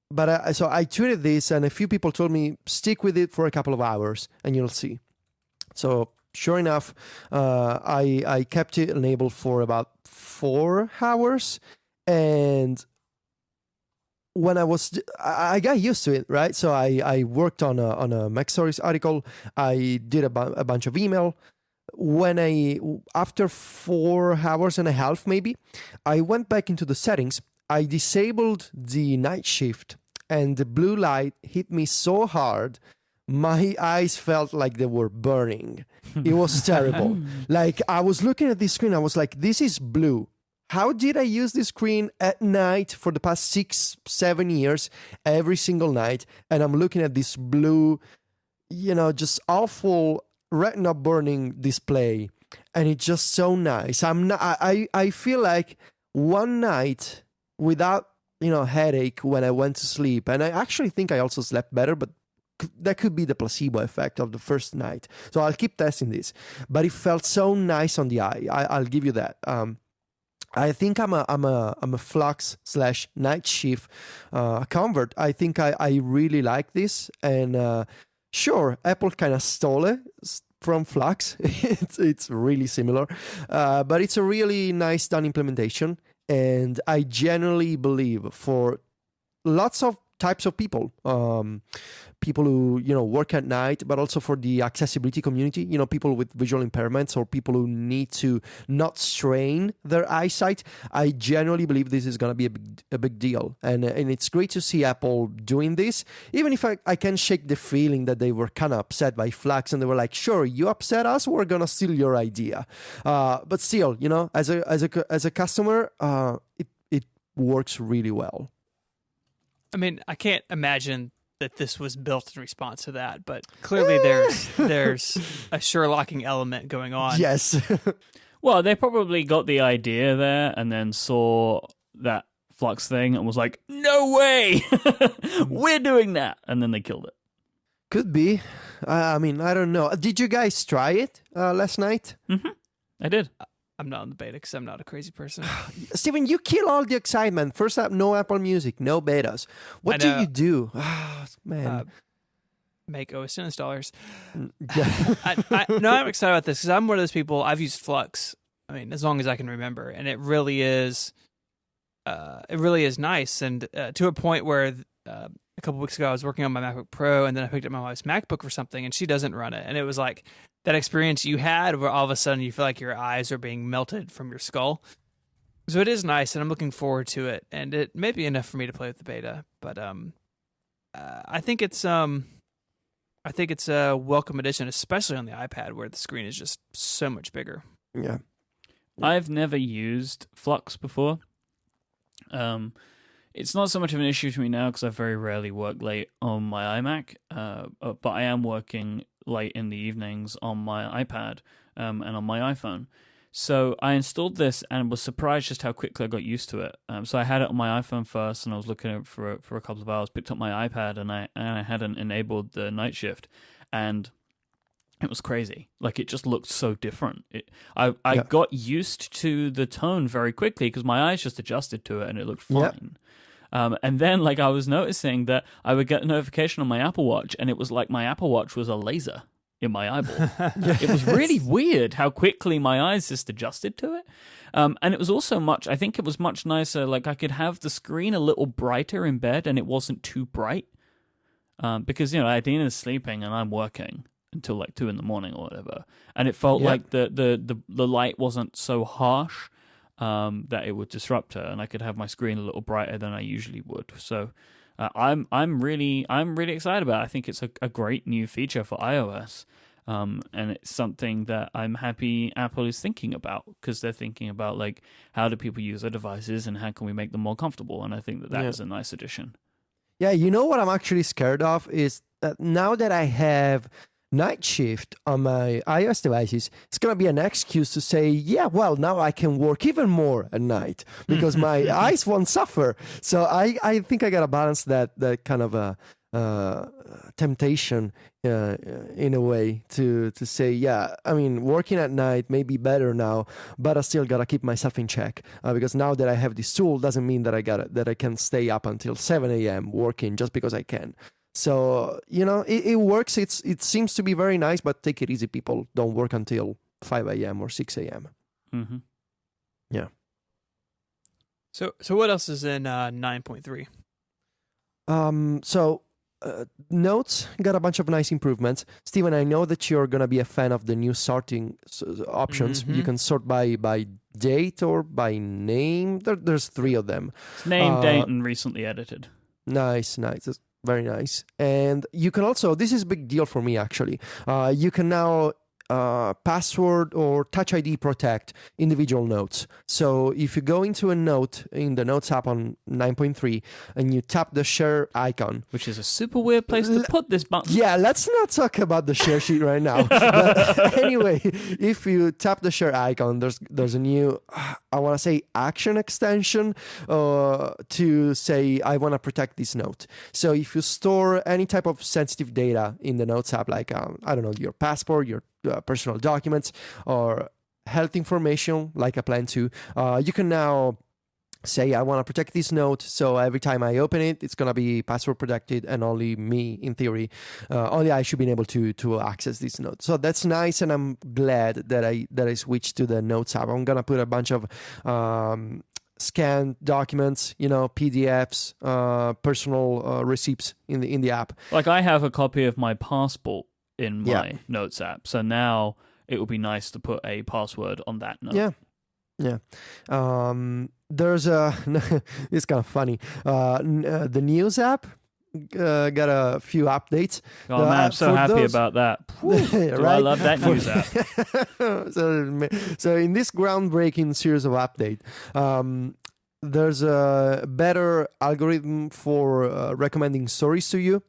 But so I tweeted this, and a few people told me, stick with it for a couple of hours, and you'll see. So sure enough, I kept it enabled for about 4 hours, and when I got used to it, right? So I worked on a Mac Stories article. I did a bunch of email. After 4 hours and a half, maybe, I went back into the settings. I disabled the night shift, and the blue light hit me so hard. My eyes felt like they were burning. It was terrible. Like, I was looking at this screen. I was like, this is blue. How did I use this screen at night for the past 6-7 years, every single night? And I'm looking at this blue, just awful retina burning display. And it's just so nice. I feel like one night without, headache when I went to sleep. And I actually think I also slept better, but that could be the placebo effect of the first night. So I'll keep testing this, but it felt so nice on the eye. I'll give you that. I think I'm a Flux / night shift convert. I think I really like this, and sure, Apple kind of stole it from Flux. it's really similar, but it's a really nice done implementation, and I genuinely believe for lots of types of people who work at night, but also for the accessibility community, people with visual impairments or people who need to not strain their eyesight. I genuinely believe this is going to be a big deal, and it's great to see Apple doing this, even if I can shake the feeling that they were kind of upset by Flux and they were like, sure, you upset us, we're going to steal your idea, but still, as a customer, it works really well. I mean, I can't imagine that this was built in response to that, but clearly there's a Sherlocking element going on. Yes. Well, they probably got the idea there and then saw that Flux thing and was like, no way! We're doing that! And then they killed it. Could be. I mean, I don't know. Did you guys try it last night? Mm-hmm. I did. I'm not in the beta because I'm not a crazy person. Steven, you kill all the excitement. First up, no Apple Music, no betas. What do you do? Man. Make OS X installers. I'm excited about this because I'm one of those people. I've used Flux, as long as I can remember, and it really is nice. And to a point where a couple weeks ago I was working on my MacBook Pro, and then I picked up my wife's MacBook for something, and she doesn't run it, and it was like that experience you had where all of a sudden you feel like your eyes are being melted from your skull. So it is nice, and I'm looking forward to it. And it may be enough for me to play with the beta, but I think it's a welcome addition, especially on the iPad where the screen is just so much bigger. Yeah. I've never used Flux before. It's not so much of an issue to me now because I very rarely work late on my iMac, but I am working late in the evenings on my iPad and on my iPhone. So I installed this and was surprised just how quickly I got used to it. So I had it on my iPhone first, and I was looking at it for a couple of hours, picked up my iPad, and I hadn't enabled the night shift, and it was crazy. Like, it just looked so different. I got used to the tone very quickly because my eyes just adjusted to it, and it looked fine. And then, I was noticing that I would get a notification on my Apple Watch, and it was like my Apple Watch was a laser in my eyeball. It was really weird how quickly my eyes just adjusted to it. And it was also I think it was much nicer. Like, I could have the screen a little brighter in bed, and it wasn't too bright. Because, Adina's sleeping, and I'm working until 2 a.m. or whatever. And it felt like the light wasn't so harsh. That it would disrupt her, and I could have my screen a little brighter than I usually would. So I'm really excited about it. I think it's a great new feature for iOS, and it's something that I'm happy Apple is thinking about, because they're thinking about how do people use their devices and how can we make them more comfortable. And I think that is a nice addition. Yeah, you know what I'm actually scared of is that now that I have night shift on my iOS devices, it's going to be an excuse to say, yeah, well, now I can work even more at night because my eyes won't suffer. So I think I got to balance that kind of temptation in a way to say, yeah, I mean, working at night may be better now, but I still got to keep myself in check because now that I have this tool doesn't mean that I can stay up until 7 a.m. working just because I can. So, it works. It seems to be very nice, but take it easy, people. Don't work until 5 a.m. or 6 a.m. Mm-hmm. Yeah. So what else is in 9.3? Notes got a bunch of nice improvements. Steven, I know that you're going to be a fan of the new sorting options. Mm-hmm. You can sort by date or by name. There's 3 of them. It's name, date, and recently edited. Nice. That's very nice. And you can also, this is a big deal for me actually, you can now password or Touch ID protect individual notes. So if you go into a note in the Notes app on 9.3 and you tap the share icon, which is a super weird place to put this button. Yeah, let's not talk about the share sheet right now. But anyway, if you tap the share icon, there's a new, I want to say, action extension to say, I want to protect this note. So if you store any type of sensitive data in the Notes app, like, I don't know, your passport, your personal documents, or health information, like I plan to, you can now say, I want to protect this note, so every time I open it, it's going to be password protected, and only me, in theory, only I should be able to access this note. So that's nice, and I'm glad that I switched to the Notes app. I'm going to put a bunch of scanned documents, PDFs, personal receipts in the app. Like, I have a copy of my passport in my Notes app, so now it would be nice to put a password on that note. Yeah. There's it's kind of funny. The News app got a few updates. Oh man, I'm so happy about that. Right? I love that News app. So in this groundbreaking series of update, there's a better algorithm for recommending stories to you.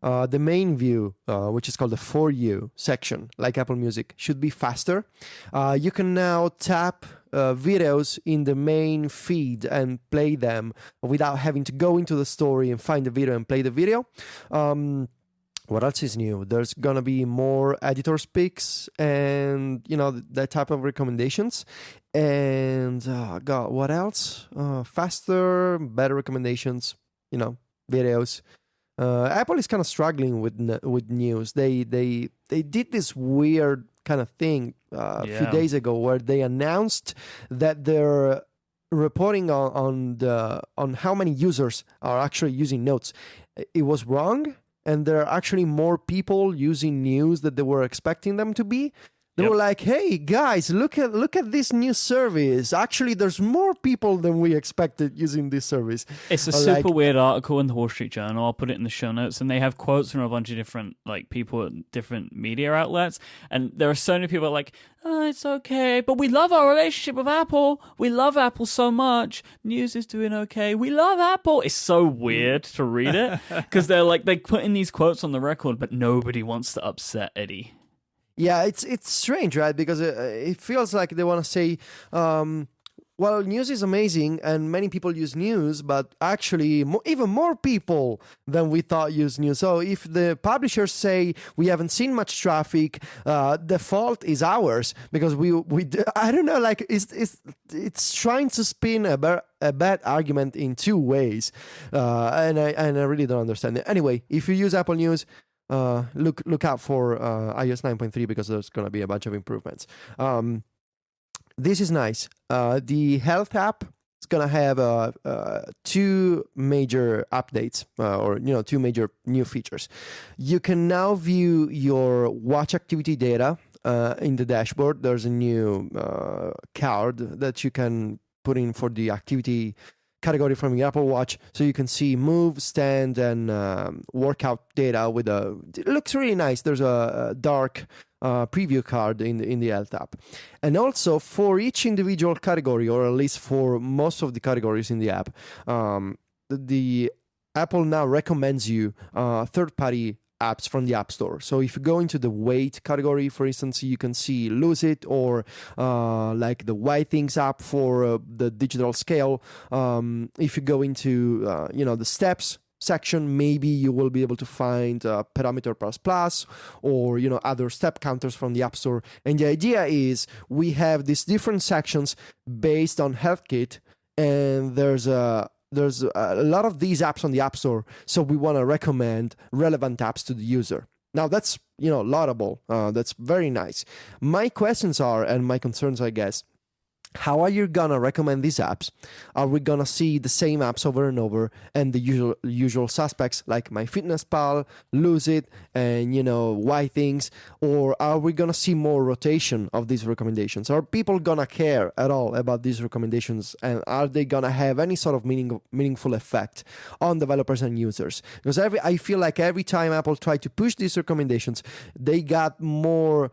The main view, which is called the For You section, like Apple Music, should be faster. You can now tap videos in the main feed and play them without having to go into the story and find the video and play the video. What else is new? There's going to be more editor's picks and, that type of recommendations. And, God, what else? Faster, better recommendations, videos. Apple is kind of struggling with news. They did this weird kind of thing a few days ago where they announced that they're reporting on how many users are actually using Notes. It was wrong, and there are actually more people using news than they were expecting them to be. They were like, "Hey guys, look at this new service. Actually, there's more people than we expected using this service." It's a super weird article in the Wall Street Journal. I'll put it in the show notes, and they have quotes from a bunch of different people at different media outlets. And there are so many people like, "Oh, it's okay, but we love our relationship with Apple. We love Apple so much. News is doing okay. We love Apple." It's so weird to read it because they put in these quotes on the record, but nobody wants to upset Eddie. Yeah, it's strange, right? Because it feels like they want to say, well, news is amazing and many people use news, but actually even more people than we thought use news. So if the publishers say we haven't seen much traffic, the fault is ours because we I don't know, like it's trying to spin a bad argument in 2 ways, and I really don't understand it. Anyway, if you use Apple News, look out for iOS 9.3 because there's going to be a bunch of improvements. This is nice. The Health app is going to have 2 major updates or 2 major new features. You can now view your watch activity data in the dashboard. There's a new card that you can put in for the activity category from your Apple Watch, so you can see move, stand, and workout data with it looks really nice. There's a dark preview card in the Health app. And also for each individual category, or at least for most of the categories in the app, the Apple now recommends you third-party apps from the App Store. So if you go into the weight category, for instance, you can see Lose It, or like the Why Things app for the digital scale. If you go into the steps section, maybe you will be able to find Parameter Plus Plus, or other step counters from the App Store. And the idea is we have these different sections based on HealthKit, and there's a lot of these apps on the App Store, so we want to recommend relevant apps to the user. Now that's laudable. That's very nice. My questions are, and my concerns, I guess, how are you gonna recommend these apps? Are we gonna see the same apps over and over, and the usual suspects like MyFitnessPal, Lose It, and Why Things? Or are we gonna see more rotation of these recommendations? Are people gonna care at all about these recommendations, and are they gonna have any sort of meaningful effect on developers and users? Because I feel like every time Apple tried to push these recommendations, they got more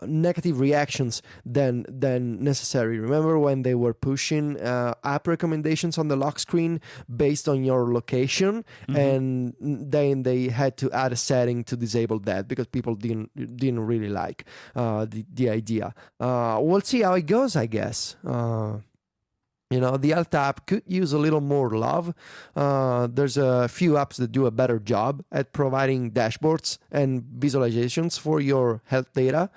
negative reactions than necessary. Remember when they were pushing app recommendations on the lock screen based on your location, and then they had to add a setting to disable that because people didn't really like the idea. We'll see how it goes, I guess. The Health app could use a little more love. There's a few apps that do a better job at providing dashboards and visualizations for your health data.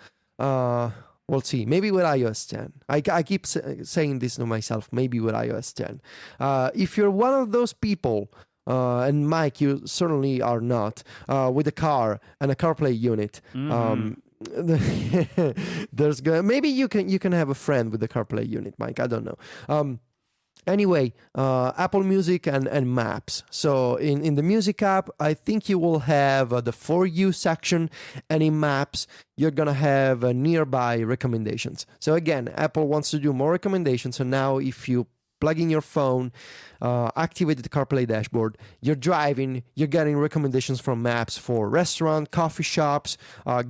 We'll see. Maybe with iOS 10. I keep saying this to myself. Maybe with iOS 10. If you're one of those people, and Mike, you certainly are not, with a car and a CarPlay unit, maybe you can have a friend with the CarPlay unit, Mike. I don't know. Anyway, Apple Music and Maps. So in the Music app, I think you will have the For You section, and in Maps, you're going to have nearby recommendations. So again, Apple wants to do more recommendations. So now if you plug in your phone, activate the CarPlay dashboard, you're driving, you're getting recommendations from Maps for restaurant, coffee shops,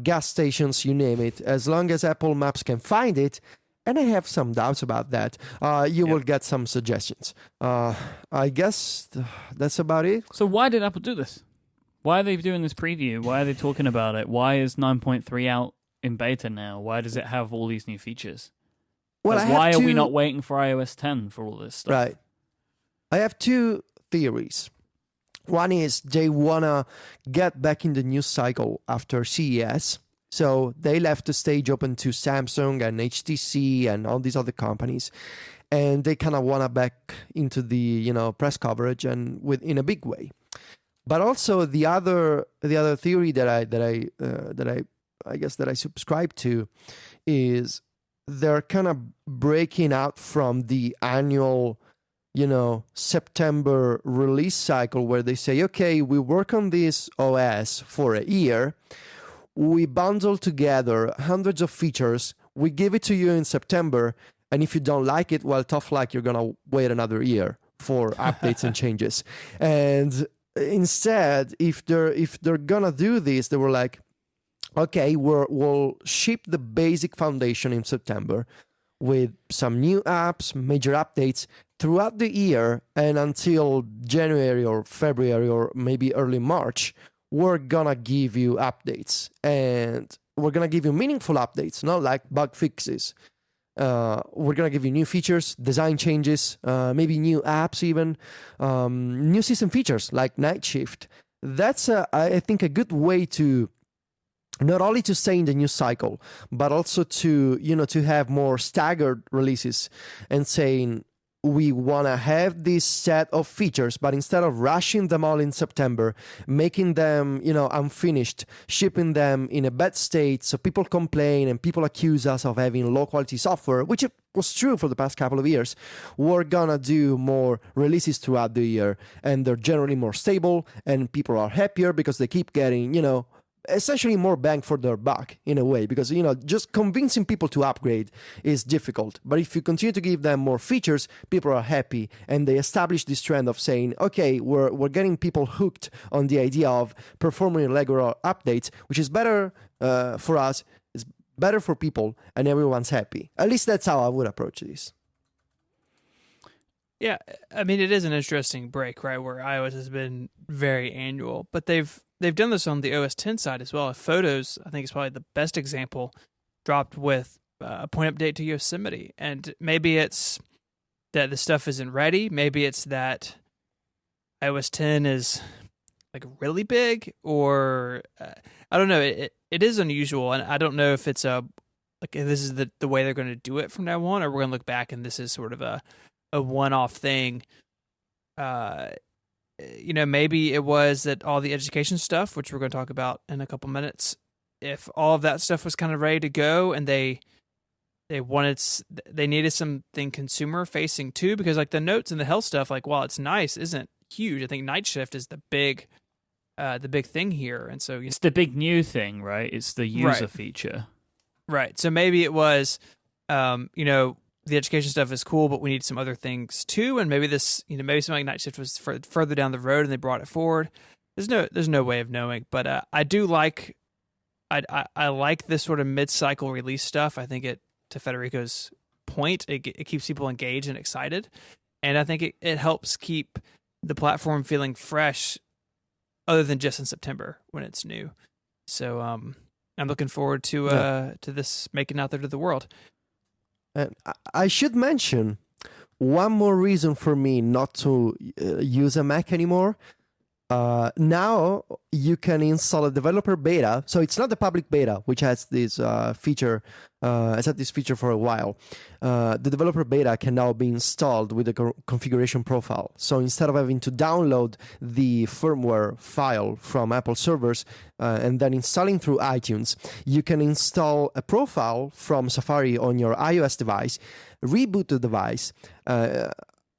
gas stations, you name it. As long as Apple Maps can find it, and I have some doubts about that, you will get some suggestions. I guess that's about it. So why did Apple do this? Why are they doing this preview? Why are they talking about it? Why is 9.3 out in beta now? Why does it have all these new features? Well, why are we not waiting for iOS 10 for all this stuff? Right. I have two theories. One is they want to get back in the news cycle after CES. So they left the stage open to Samsung and HTC and all these other companies, and they kind of want to back into the press coverage and in a big way. But also the other theory that I subscribe to is they're kind of breaking out from the annual September release cycle where they say, okay, we work on this OS for a year. We bundle together hundreds of features. We give it to you in September. And if you don't like it, well, tough luck, you're going to wait another year for updates and changes. And instead, if they're going to do this, they were like, okay, we'll ship the basic foundation in September with some new apps, major updates throughout the year, and until January or February or maybe early March, we're gonna give you updates, and we're gonna give you meaningful updates, not like bug fixes. We're gonna give you new features, design changes, maybe new apps even, new system features like Night Shift. That's I think a good way to not only to stay in the news cycle, but also to to have more staggered releases and saying, we want to have this set of features, but instead of rushing them all in September, making them, unfinished, shipping them in a bad state, so people complain and people accuse us of having low-quality software, which was true for the past couple of years, we're gonna do more releases throughout the year, and they're generally more stable, and people are happier because they keep getting, essentially more bang for their buck in a way, because just convincing people to upgrade is difficult, but if you continue to give them more features, people are happy, and they establish this trend of saying, okay, we're getting people hooked on the idea of performing regular updates, which is better for us, is better for people, and everyone's happy. At least that's how I would approach this. Yeah, I mean it is an interesting break, right? Where iOS has been very annual, but they've done this on the OS 10 side as well. Photos, I think, is probably the best example. Dropped with a point update to Yosemite, and maybe it's that the stuff isn't ready. Maybe it's that iOS 10 is like really big, or I don't know. It is unusual, and I don't know if it's if this is the way they're going to do it from now on, or we're going to look back and this is sort of a one-off thing. Maybe it was that all the education stuff, which we're going to talk about in a couple minutes, if all of that stuff was kind of ready to go and they needed something consumer facing too, because like the notes and the health stuff, like while it's nice, isn't huge. I think Night Shift is the big thing here, and so it's the big new thing, right? It's the user feature, right? So maybe it was, the education stuff is cool, but we need some other things too. And maybe this, maybe something like Night Shift was further down the road and they brought it forward. There's no way of knowing, but I do like, I like this sort of mid-cycle release stuff. I think to Federico's point, it keeps people engaged and excited. And I think it helps keep the platform feeling fresh other than just in September when it's new. So I'm looking forward to this making out there to the world. And I should mention one more reason for me not to use a Mac anymore. Now you can install a developer beta. So it's not the public beta, which has this feature. It's had this feature for a while. The developer beta can now be installed with a configuration profile. So instead of having to download the firmware file from Apple servers and then installing through iTunes, you can install a profile from Safari on your iOS device, reboot the device.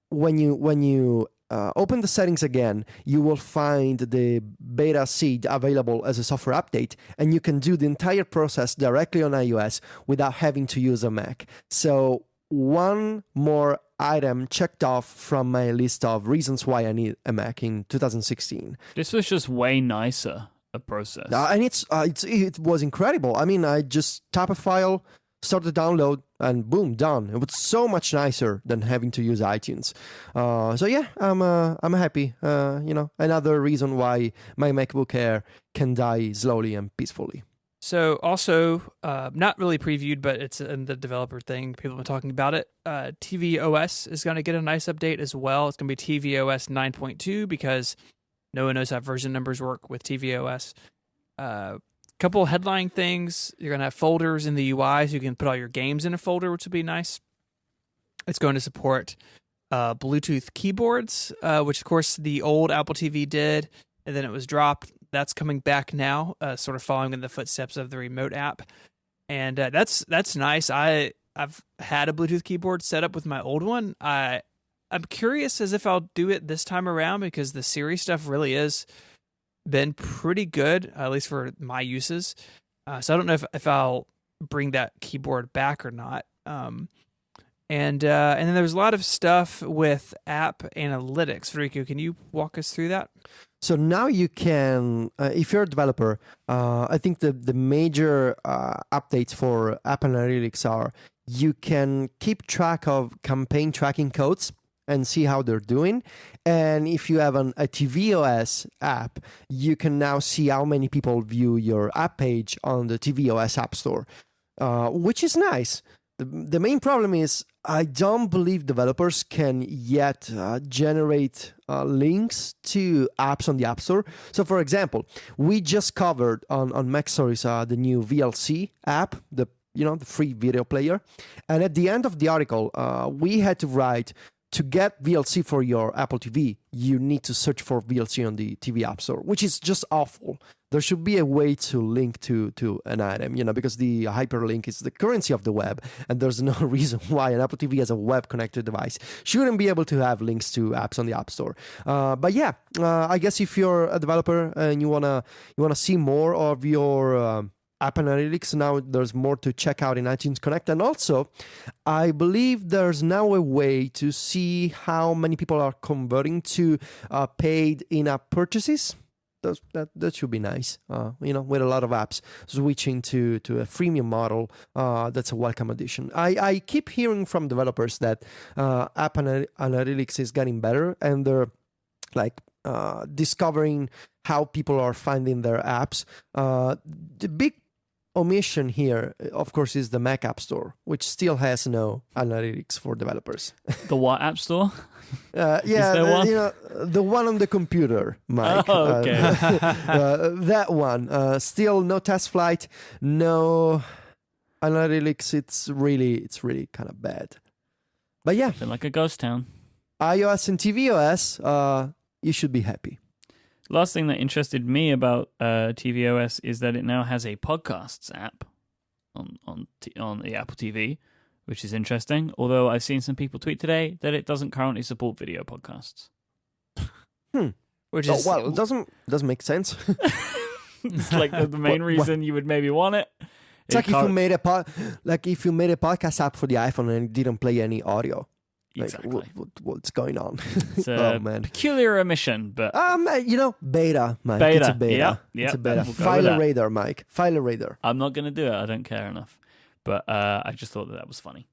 When you open the settings again, you will find the beta seed available as a software update, and you can do the entire process directly on iOS without having to use a Mac. So one more item checked off from my list of reasons why I need a Mac in 2016. This was just way nicer a process. And it was incredible. I mean, I just tap a file, start the download, and boom, done. It was so much nicer than having to use iTunes. So yeah, I'm happy. Another reason why my MacBook Air can die slowly and peacefully. So also, not really previewed, but it's in the developer thing. People have been talking about it. tvOS is going to get a nice update as well. It's going to be tvOS 9.2 because no one knows how version numbers work with tvOS. Couple headline things. You're going to have folders in the UI, so you can put all your games in a folder, which would be nice. It's going to support Bluetooth keyboards, which, of course, the old Apple TV did, and then it was dropped. That's coming back now, sort of following in the footsteps of the remote app. And that's nice. I've had a Bluetooth keyboard set up with my old one. I'm curious as if I'll do it this time around because the Siri stuff really is been pretty good, at least for my uses. So I don't know if I'll bring that keyboard back or not. And then there's a lot of stuff with app analytics. Federico, can you walk us through that? So now you can, if you're a developer, I think the major updates for app analytics are you can keep track of campaign tracking codes and see how they're doing. And if you have a tvOS app, you can now see how many people view your app page on the tvOS App Store, which is nice. The main problem is I don't believe developers can yet generate links to apps on the App Store. So, for example, we just covered on Mac Stories the new VLC app, the free video player. And at the end of the article, we had to write, to get VLC for your Apple TV, you need to search for VLC on the TV App Store, which is just awful. There should be a way to link to an item, because the hyperlink is the currency of the web, and there's no reason why an Apple TV as a web-connected device shouldn't be able to have links to apps on the App Store. But yeah, I guess if you're a developer and you wanna see more of your app analytics, now there's more to check out in iTunes Connect. And also, I believe there's now a way to see how many people are converting to paid in-app purchases. that should be nice. With a lot of apps switching to a freemium model, that's a welcome addition. I keep hearing from developers that app analytics is getting better, and they're like discovering how people are finding their apps. The big omission here, of course, is the Mac App Store, which still has no analytics for developers. The what App Store? Yeah, the one on the computer, Mike. Oh, okay. That one. Still no test flight, no analytics. It's really kind of bad. But yeah, Feel like a ghost town. iOS and tvOS, you should be happy. Last thing that interested me about tvOS is that it now has a podcasts app on the Apple TV, which is interesting. Although I've seen some people tweet today that it doesn't currently support video podcasts. Which is it doesn't make sense. It's like the main reason you would maybe want it. It's like if you made a podcast app for the iPhone and it didn't play any audio. Exactly. Like, what's going on? It's a peculiar omission, but beta, Mike. Beta. It's a beta. Yep. It's a beta. We'll go with File a that. radar, Mike. File a radar. I'm not going to do it. I don't care enough. But I just thought that was funny.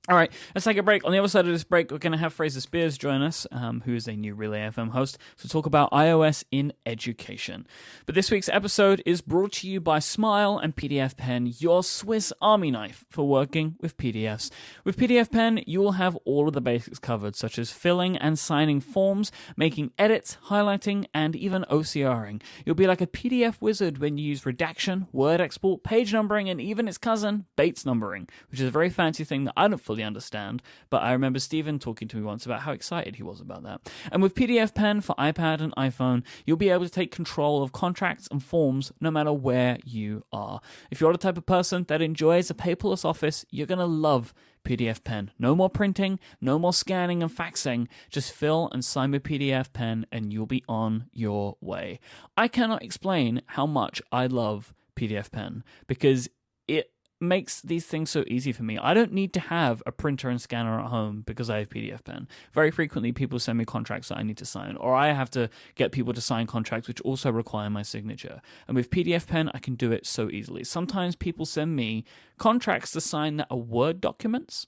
All right, let's take a break. On the other side of this break, we're going to have Fraser Speirs join us, who is a new Relay FM host, to talk about iOS in education. But this week's episode is brought to you by Smile and PDF Pen, your Swiss Army knife for working with PDFs. With PDF Pen, you will have all of the basics covered, such as filling and signing forms, making edits, highlighting, and even OCRing. You'll be like a PDF wizard when you use redaction, word export, page numbering, and even its cousin, Bates numbering, which is a very fancy thing that I don't fully understand, but I remember Stephen talking to me once about how excited he was about that. And with PDF Pen for iPad and iPhone, you'll be able to take control of contracts and forms no matter where you are. If you're the type of person that enjoys a paperless office, you're going to love PDF Pen. No more printing, no more scanning and faxing. Just fill and sign with PDF Pen and you'll be on your way. I cannot explain how much I love PDF Pen because it makes these things so easy for me. I don't need to have a printer and scanner at home because I have PDF Pen. Very frequently, people send me contracts that I need to sign, or I have to get people to sign contracts which also require my signature. And with PDF Pen, I can do it so easily. Sometimes people send me contracts to sign that are Word documents,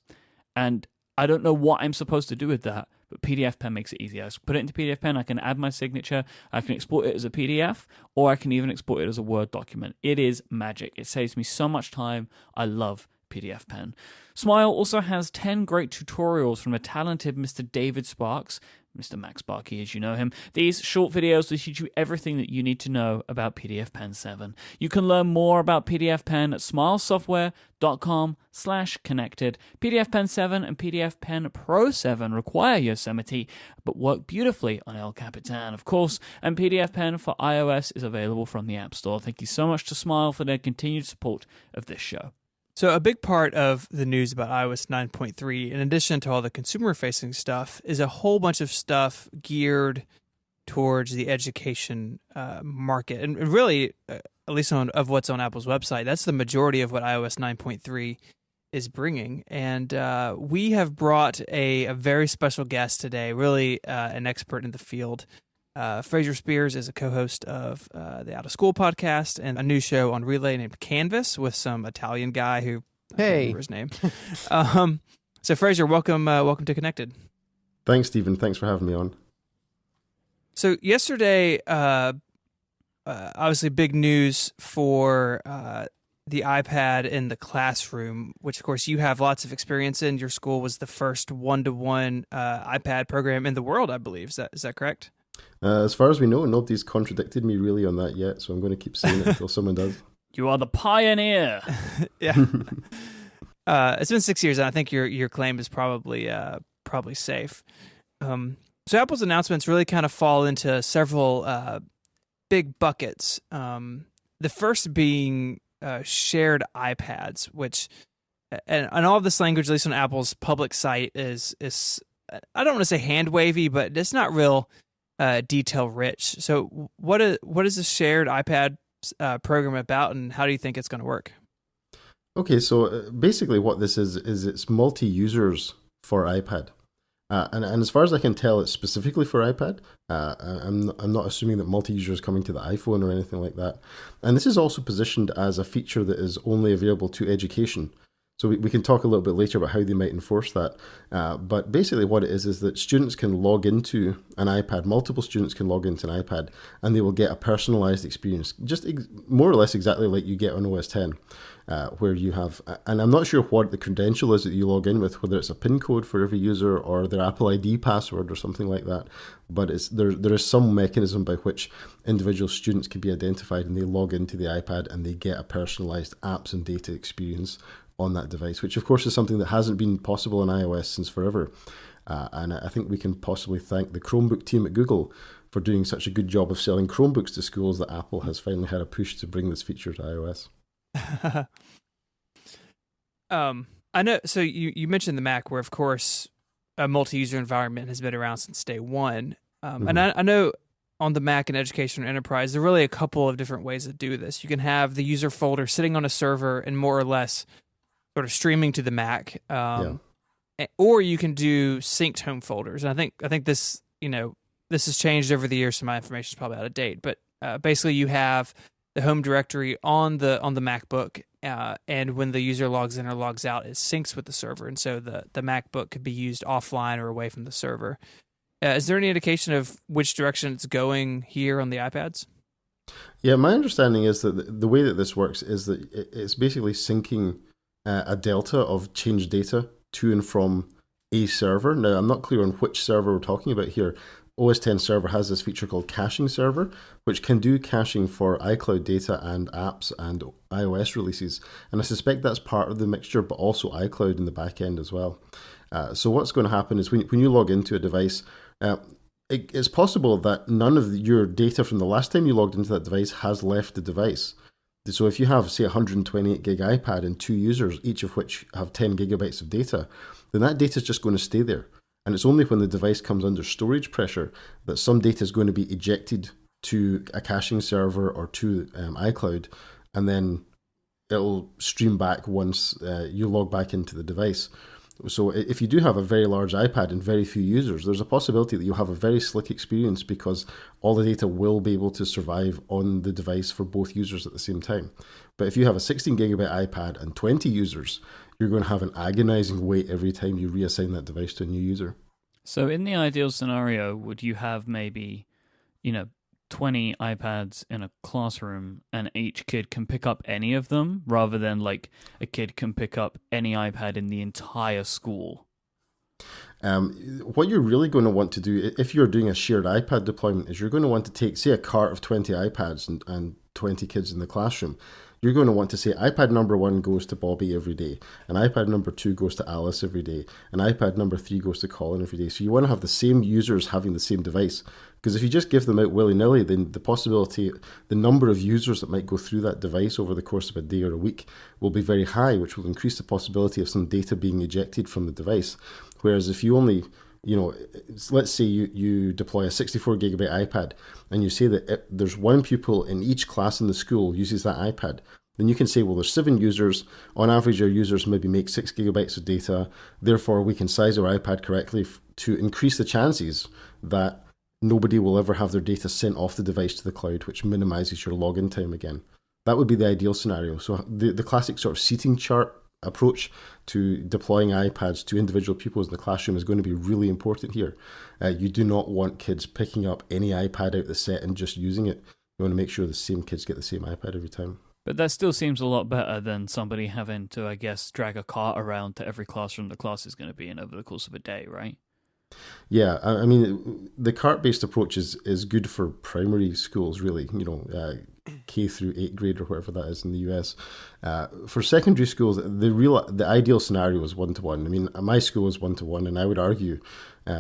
and I don't know what I'm supposed to do with that, but PDF Pen makes it easy. I put it into PDF Pen, I can add my signature, I can export it as a PDF, or I can even export it as a Word document. It is magic. It saves me so much time. I love PDF Pen. Smile also has 10 great tutorials from the talented Mr. David Sparks, Mr. Max Sparky as you know him. These short videos will teach you everything that you need to know about PDF Pen 7. You can learn more about PDF Pen at smilesoftware.com/connected. PDF Pen 7 and PDF Pen Pro 7 require Yosemite, but work beautifully on El Capitan, of course, and PDF Pen for iOS is available from the App Store. Thank you so much to Smile for their continued support of this show. So a big part of the news about iOS 9.3, in addition to all the consumer-facing stuff, is a whole bunch of stuff geared towards the education market. And really, at least of what's on Apple's website, that's the majority of what iOS 9.3 is bringing. And we have brought a very special guest today, really an expert in the field. Fraser Speirs is a co-host of the Out of School podcast and a new show on Relay named Canvas with some Italian guy who I can't remember his name. So Fraser, welcome to Connected. Thanks, Stephen. Thanks for having me on. So yesterday, obviously big news for the iPad in the classroom, which of course you have lots of experience in. Your school was the first one-to-one iPad program in the world, I believe. Is that correct? As far as we know, nobody's contradicted me really on that yet, so I'm going to keep saying it until someone does. You are the pioneer. Yeah. It's been 6 years, and I think your claim is probably safe. So Apple's announcements really kind of fall into several big buckets. The first being shared iPads, which and all of this language, at least on Apple's public site, is I don't want to say hand wavy, but it's not real detail rich. So what is the shared iPad program about, and how do you think it's going to work? Okay, so basically what this is it's multi-users for iPad. And as far as I can tell, it's specifically for iPad. I'm not assuming that multi-user is coming to the iPhone or anything like that. And this is also positioned as a feature that is only available to education. So we can talk a little bit later about how they might enforce that. But basically what it is that students can log into an iPad, multiple students can log into an iPad, and they will get a personalized experience, just more or less exactly like you get on OS X. Where you have, and I'm not sure what the credential is that you log in with, whether it's a PIN code for every user or their Apple ID password or something like that. But there is some mechanism by which individual students can be identified, and they log into the iPad and they get a personalized apps and data experience on that device, which of course is something that hasn't been possible in iOS since forever. And I think we can possibly thank the Chromebook team at Google for doing such a good job of selling Chromebooks to schools that Apple has finally had a push to bring this feature to iOS. I know. So you mentioned the Mac, where of course a multi-user environment has been around since day one. And I know on the Mac and Education or Enterprise, there are really a couple of different ways to do this. You can have the user folder sitting on a server and more or less sort of streaming to the Mac, or you can do synced home folders. And I think this this has changed over the years, so my information is probably out of date. But basically, you have the home directory on the MacBook, and when the user logs in or logs out, it syncs with the server, and so the MacBook could be used offline or away from the server. Is there any indication of which direction it's going here on the iPads? Yeah, my understanding is that the way that this works is that it's basically syncing a delta of change data to and from a server. Now, I'm not clear on which server we're talking about here. OS X server has this feature called caching server, which can do caching for iCloud data and apps and iOS releases. And I suspect that's part of the mixture, but also iCloud in the back end as well. So what's going to happen is when you log into a device, it's possible that none of your data from the last time you logged into that device has left the device. So if you have, say, a 128 gig iPad and two users, each of which have 10 gigabytes of data, then that data is just going to stay there. And it's only when the device comes under storage pressure that some data is going to be ejected to a caching server or to iCloud, and then it'll stream back once you log back into the device. So if you do have a very large iPad and very few users, there's a possibility that you'll have a very slick experience because all the data will be able to survive on the device for both users at the same time. But if you have a 16 gigabyte iPad and 20 users, you're going to have an agonizing wait every time you reassign that device to a new user. So in the ideal scenario, would you have maybe, 20 iPads in a classroom and each kid can pick up any of them rather than like a kid can pick up any iPad in the entire school? What you're really going to want to do, if you're doing a shared iPad deployment, is you're going to want to take, say, a cart of 20 iPads and 20 kids in the classroom. You're going to want to say iPad number 1 goes to Bobby every day, and iPad number 2 goes to Alice every day, and iPad number 3 goes to Colin every day. So you want to have the same users having the same device, because if you just give them out willy-nilly, then the number of users that might go through that device over the course of a day or a week will be very high, which will increase the possibility of some data being ejected from the device. Whereas if you only, let's say you deploy a 64 gigabyte iPad and you say that there's one pupil in each class in the school uses that iPad, then you can say, well, there's 7 users. On average, our users maybe make 6 gigabytes of data. Therefore, we can size our iPad correctly to increase the chances that nobody will ever have their data sent off the device to the cloud, which minimizes your login time again. That would be the ideal scenario. So the classic sort of seating chart approach to deploying iPads to individual pupils in the classroom is going to be really important here. You do not want kids picking up any iPad out the set and just using it. You want to make sure the same kids get the same iPad every time. But that still seems a lot better than somebody having to, I guess, drag a cart around to every classroom the class is going to be in over the course of a day, right? Yeah, I mean, the cart-based approach is good for primary schools, really, K through 8th grade or whatever that is in the US. For secondary schools, the ideal scenario is one-to-one. I mean, my school is one-to-one, and I would argue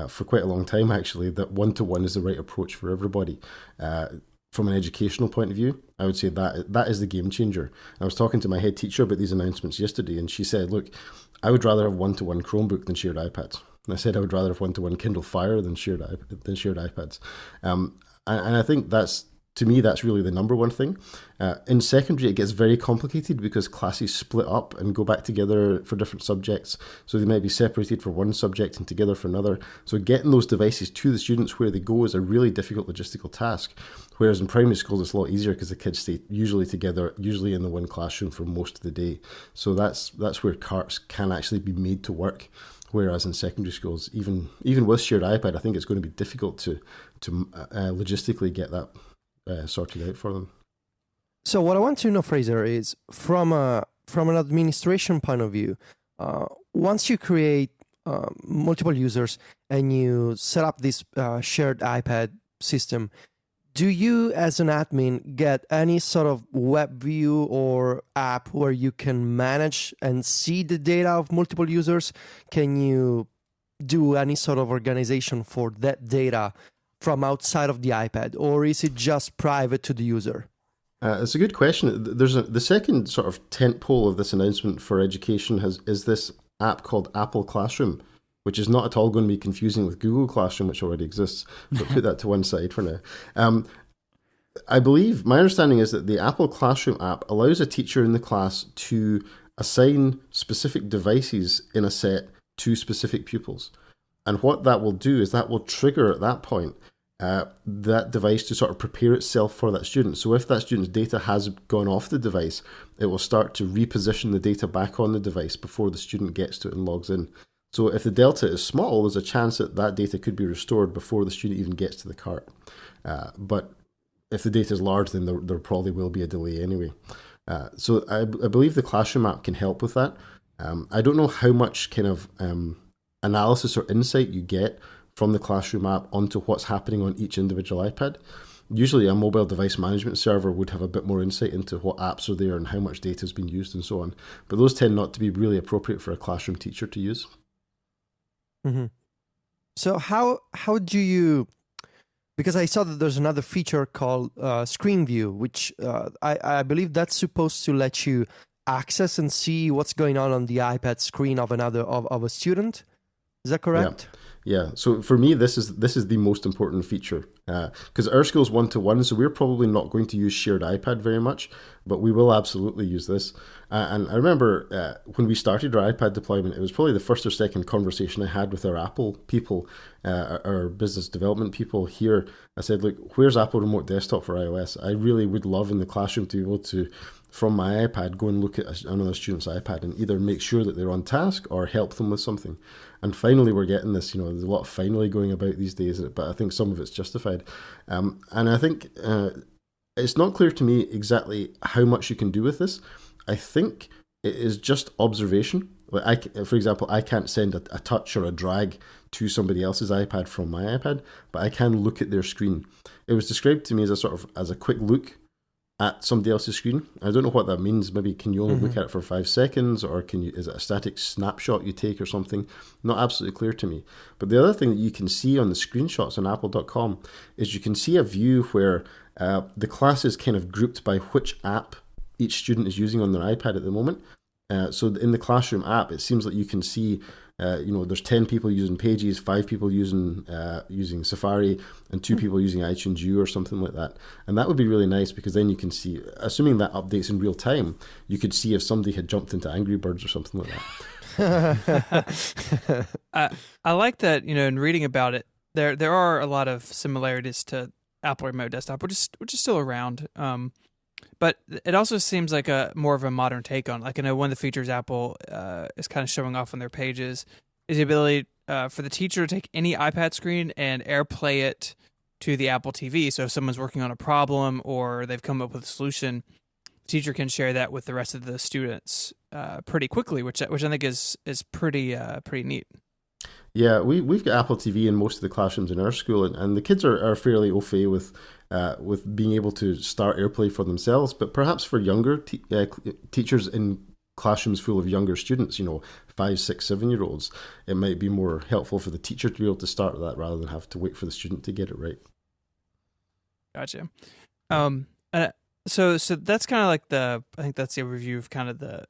for quite a long time, actually, that one-to-one is the right approach for everybody. From an educational point of view, I would say that is the game changer. I was talking to my head teacher about these announcements yesterday, and she said, look, I would rather have one-to-one Chromebook than shared iPads. And I said I would rather have one-to-one Kindle Fire than shared iPads. And I think that's to me, that's really the number one thing. In secondary, it gets very complicated because classes split up and go back together for different subjects. So they might be separated for one subject and together for another. So getting those devices to the students where they go is a really difficult logistical task. Whereas in primary schools, it's a lot easier because the kids stay usually together, usually in the one classroom for most of the day. So that's where carts can actually be made to work. Whereas in secondary schools, even with shared iPad, I think it's going to be difficult to logistically get that sorted out for them. So what I want to know, Fraser, is from an administration point of view, once you create multiple users and you set up this shared iPad system, do you as an admin get any sort of web view or app where you can manage and see the data of multiple users? Can you do any sort of organization for that data from outside of the iPad, or is it just private to the user? It's a good question. The second sort of tentpole of this announcement for education is this app called Apple Classroom, which is not at all going to be confusing with Google Classroom, which already exists. But put that to one side for now. I believe, my understanding is that the Apple Classroom app allows a teacher in the class to assign specific devices in a set to specific pupils. And what that will do is that will trigger at that point that device to sort of prepare itself for that student. So if that student's data has gone off the device, it will start to reposition the data back on the device before the student gets to it and logs in. So if the delta is small, there's a chance that that data could be restored before the student even gets to the cart. But if the data is large, then there probably will be a delay anyway. So I believe the Classroom app can help with that. I don't know how much kind of analysis or insight you get from the Classroom app onto what's happening on each individual iPad. Usually a mobile device management server would have a bit more insight into what apps are there and how much data is being used and so on. But those tend not to be really appropriate for a classroom teacher to use. Mm-hmm. So how do you... Because I saw that there's another feature called Screen View, which I believe that's supposed to let you access and see what's going on the iPad screen of a student. Is that correct? Yeah. So for me, this is the most important feature because our school's 1-to-1, so we're probably not going to use shared iPad very much, but we will absolutely use this. And I remember when we started our iPad deployment, it was probably the first or second conversation I had with our Apple people, our business development people here. I said, look, where's Apple Remote Desktop for iOS? I really would love in the classroom to be able to, from my iPad, go and look at another student's iPad and either make sure that they're on task or help them with something. And finally, we're getting this. There's a lot of finally going about these days, but I think some of it's justified. And I think it's not clear to me exactly how much you can do with this. I think it is just observation. For example, I can't send a touch or a drag to somebody else's iPad from my iPad, but I can look at their screen. It was described to me as a quick look at somebody else's screen. I don't know what that means. Maybe can you only look at it for 5 seconds, or is it a static snapshot you take or something? Not absolutely clear to me. But the other thing that you can see on the screenshots on apple.com is you can see a view where the class is kind of grouped by which app each student is using on their iPad at the moment. So in the Classroom app, it seems like you can see, there's 10 people using Pages, 5 people using Safari, and 2 people using iTunes U or something like that. And that would be really nice because then you can see, assuming that updates in real time, you could see if somebody had jumped into Angry Birds or something like that. I like that, in reading about it, there are a lot of similarities to Apple Remote Desktop, which is still around. But it also seems like a more of a modern take on. Like, I know one of the features Apple is kind of showing off on their pages is the ability for the teacher to take any iPad screen and AirPlay it to the Apple TV. So if someone's working on a problem or they've come up with a solution, the teacher can share that with the rest of the students pretty quickly, which I think is pretty neat. Yeah, we've got Apple TV in most of the classrooms in our school, and the kids are fairly au fait with being able to start AirPlay for themselves. But perhaps for younger teachers in classrooms full of younger students, 5, 6, 7-year-olds, it might be more helpful for the teacher to be able to start that rather than have to wait for the student to get it right. Gotcha. So that's kind of like I think that's the overview of kind of the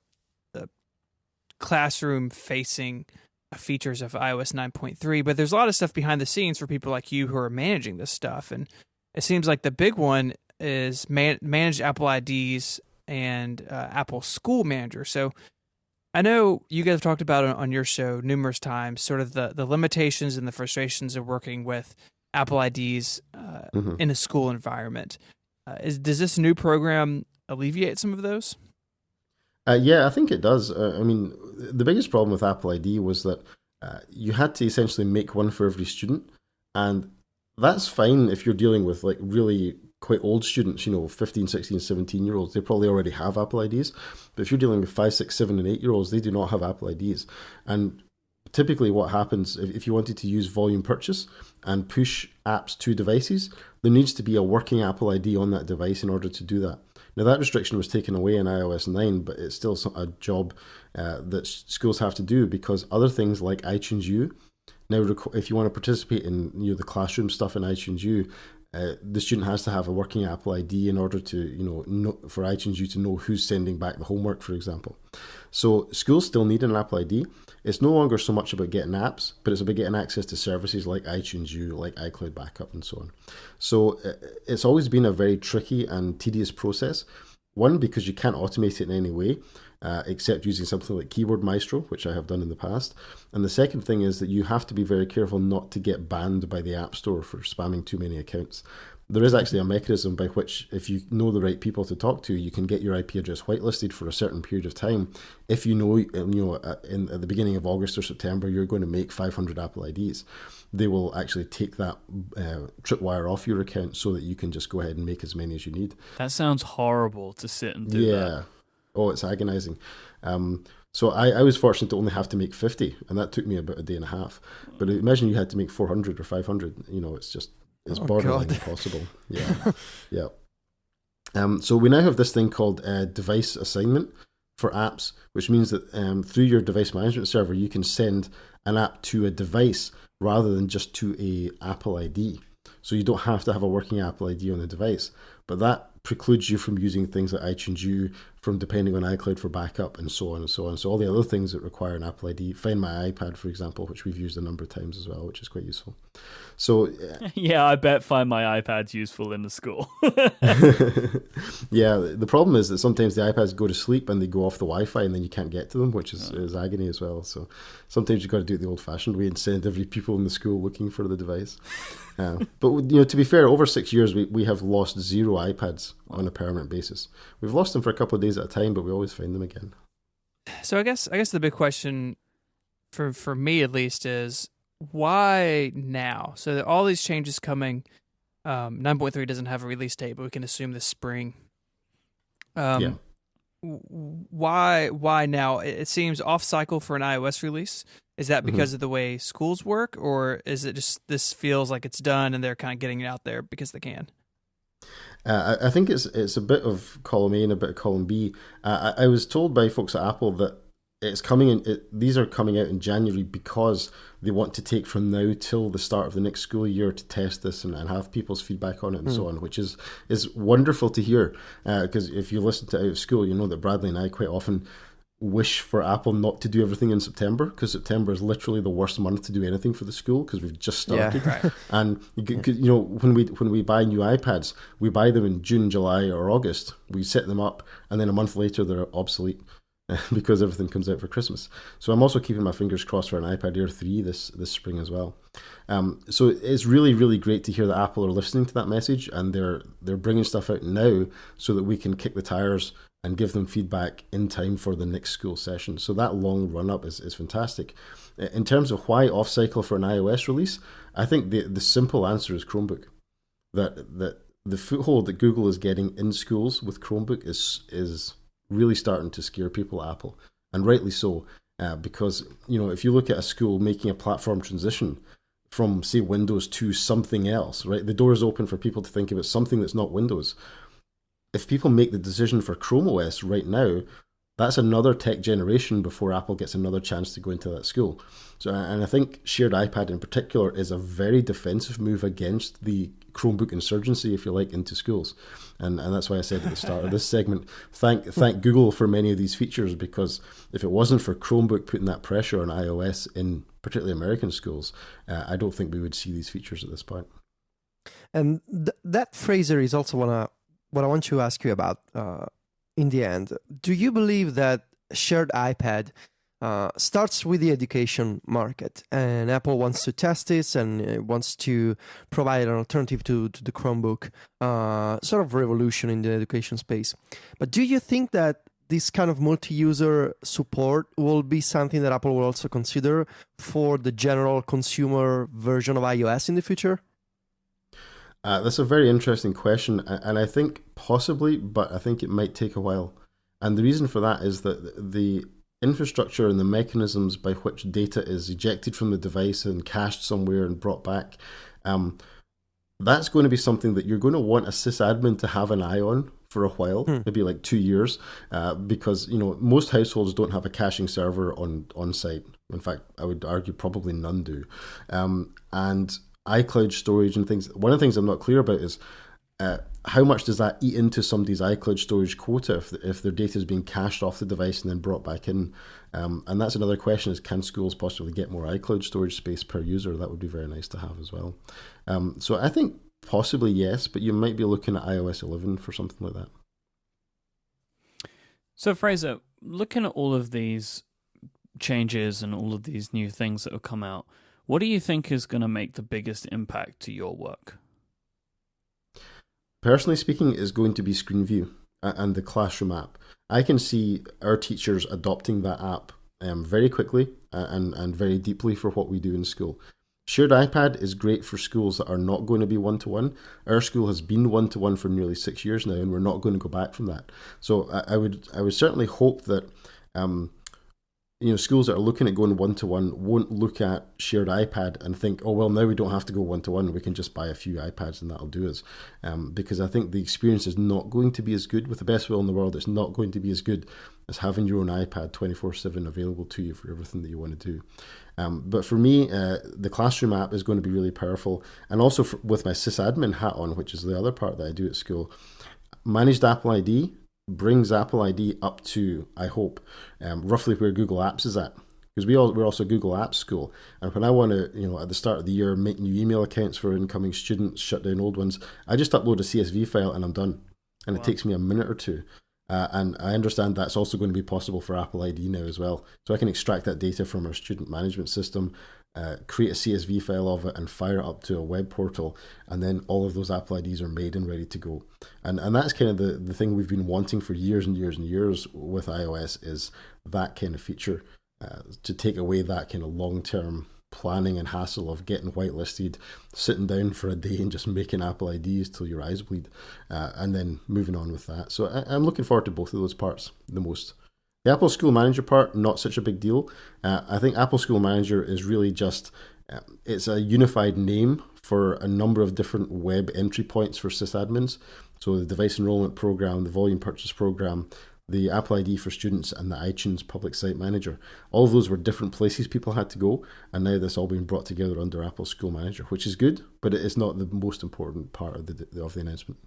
classroom facing features of iOS 9.3, but there's a lot of stuff behind the scenes for people like you who are managing this stuff. And it seems like the big one is manage Apple IDs and Apple School Manager. So I know you guys have talked about it on your show numerous times, sort of the limitations and the frustrations of working with Apple IDs in a school environment. Does this new program alleviate some of those? Yeah, I think it does. I mean, the biggest problem with Apple ID was that you had to essentially make one for every student. And that's fine if you're dealing with like really quite old students, 15, 16, 17-year-olds. They probably already have Apple IDs. But if you're dealing with 5, 6, 7, and 8-year-olds, they do not have Apple IDs. And typically what happens, if you wanted to use volume purchase and push apps to devices, there needs to be a working Apple ID on that device in order to do that. Now, that restriction was taken away in iOS 9, but it's still a job that schools have to do, because other things like iTunes U, now if you want to participate in the classroom stuff in iTunes U, the student has to have a working Apple ID in order to, for iTunes U to know who's sending back the homework, for example. So schools still need an Apple ID. It's no longer so much about getting apps, but it's about getting access to services like iTunes U, like iCloud Backup, and so on. So it's always been a very tricky and tedious process. One, because you can't automate it in any way, except using something like Keyboard Maestro, which I have done in the past. And the second thing is that you have to be very careful not to get banned by the App Store for spamming too many accounts. There is actually a mechanism by which, if you know the right people to talk to, you can get your IP address whitelisted for a certain period of time. If at the beginning of August or September, you're going to make 500 Apple IDs, they will actually take that tripwire off your account so that you can just go ahead and make as many as you need. That sounds horrible to sit and do that. Yeah. Oh, it's agonizing. So I was fortunate to only have to make 50, and that took me about a day and a half. But imagine you had to make 400 or 500. It's borderline impossible. Yeah. Yeah. So we now have this thing called device assignment for apps, which means that through your device management server, you can send an app to a device rather than just to a Apple ID. So you don't have to have a working Apple ID on the device. But that precludes you from using things like iTunes U, from depending on iCloud for backup, and so on and so on. So all the other things that require an Apple ID, Find My iPad, for example, which we've used a number of times as well, which is quite useful. So yeah, I bet Find My iPad's useful in the school. Yeah, the problem is that sometimes the iPads go to sleep and they go off the Wi-Fi, and then you can't get to them, which is agony as well. So sometimes you've got to do it the old-fashioned way and send every pupil in the school looking for the device. But to be fair, over 6 years we have lost 0 iPads on a permanent basis. We've lost them for a couple of days at a time, but we always find them again. So I guess the big question for me at least is, why now? So all these changes coming, 9.3 doesn't have a release date, but we can assume this spring. Yeah. Why now? It seems off cycle for an iOS release. Is that because of the way schools work, or is it just this feels like it's done and they're kind of getting it out there because they can? I think it's a bit of column A and a bit of column B. I was told by folks at Apple that it's coming in. These are coming out in January because they want to take from now till the start of the next school year to test this and have people's feedback on it and so on, which is wonderful to hear. Because if you listen to Out of School, you know that Bradley and I quite often wish for Apple not to do everything in September, because September is literally the worst month to do anything for the school because we've just started. Yeah, right. And when we buy new iPads, we buy them in June, July, or August. We set them up, and then a month later they're obsolete because everything comes out for Christmas. So I'm also keeping my fingers crossed for an iPad Air 3 this spring as well. So it's really, really great to hear that Apple are listening to that message, and they're bringing stuff out now so that we can kick the tires and give them feedback in time for the next school session. So that long run-up is fantastic. In terms of why off-cycle for an iOS release, I think the simple answer is Chromebook. That the foothold that Google is getting in schools with Chromebook is really starting to scare people at Apple, and rightly so, because if you look at a school making a platform transition from, say, Windows to something else, right? The door is open for people to think about something that's not Windows. If people make the decision for Chrome OS right now, that's another tech generation before Apple gets another chance to go into that school. So, and I think Shared iPad in particular is a very defensive move against the Chromebook insurgency, if you like, into schools. And that's why I said at the start of this segment, thank Google for many of these features, because if it wasn't for Chromebook putting that pressure on iOS in particularly American schools, I don't think we would see these features at this point. And that Fraser is also what I want to ask you about in the end. Do you believe that shared iPad starts with the education market, and Apple wants to test this and wants to provide an alternative to the Chromebook, sort of revolution in the education space? But do you think that this kind of multi-user support will be something that Apple will also consider for the general consumer version of iOS in the future? That's a very interesting question, and I think possibly, but I think it might take a while. And the reason for that is that the infrastructure and the mechanisms by which data is ejected from the device and cached somewhere and brought back, that's going to be something that you're going to want a sysadmin to have an eye on for a while, maybe like 2 years, because most households don't have a caching server on site. In fact, I would argue probably none do. And iCloud storage and things. One of the things I'm not clear about is how much does that eat into somebody's iCloud storage quota if their data is being cached off the device and then brought back in? And that's another question: is can schools possibly get more iCloud storage space per user? That would be very nice to have as well. So I think possibly yes, but you might be looking at iOS 11 for something like that. So Fraser, looking at all of these changes and all of these new things that have come out, what do you think is going to make the biggest impact to your work? Personally speaking, is going to be Screen View and the Classroom app. I can see our teachers adopting that app very quickly and very deeply for what we do in school. Shared iPad is great for schools that are not going to be one-to-one. Our school has been one-to-one for nearly 6 years now, and we're not going to go back from that. So I would certainly hope that schools that are looking at going one-to-one won't look at shared iPad and think, oh, well, now we don't have to go one-to-one. We can just buy a few iPads and that'll do us. Because I think the experience is not going to be as good. With the best will in the world, it's not going to be as good as having your own iPad 24/7 available to you for everything that you want to do. But for me, the Classroom app is going to be really powerful. And also with my sysadmin hat on, which is the other part that I do at school, managed Apple ID brings Apple ID up to, I hope, roughly where Google Apps is at. Because we're also a Google Apps school. And when I want to, at the start of the year, make new email accounts for incoming students, shut down old ones, I just upload a CSV file and I'm done. And It takes me a minute or two. And I understand that's also going to be possible for Apple ID now as well. So I can extract that data from our student management system, create a CSV file of it and fire it up to a web portal, and then all of those Apple IDs are made and ready to go. And that's kind of the thing we've been wanting for years and years and years with iOS, is that kind of feature, to take away that kind of long-term planning and hassle of getting whitelisted, sitting down for a day and just making Apple IDs till your eyes bleed, and then moving on with that. So I'm looking forward to both of those parts the most. The Apple School Manager part, not such a big deal. I think Apple School Manager is really just, it's a unified name for a number of different web entry points for sysadmins. So the device enrollment program, the volume purchase program, the Apple ID for students, and the iTunes public site manager. All of those were different places people had to go, and now that's all being brought together under Apple School Manager, which is good, but it is not the most important part of the announcement.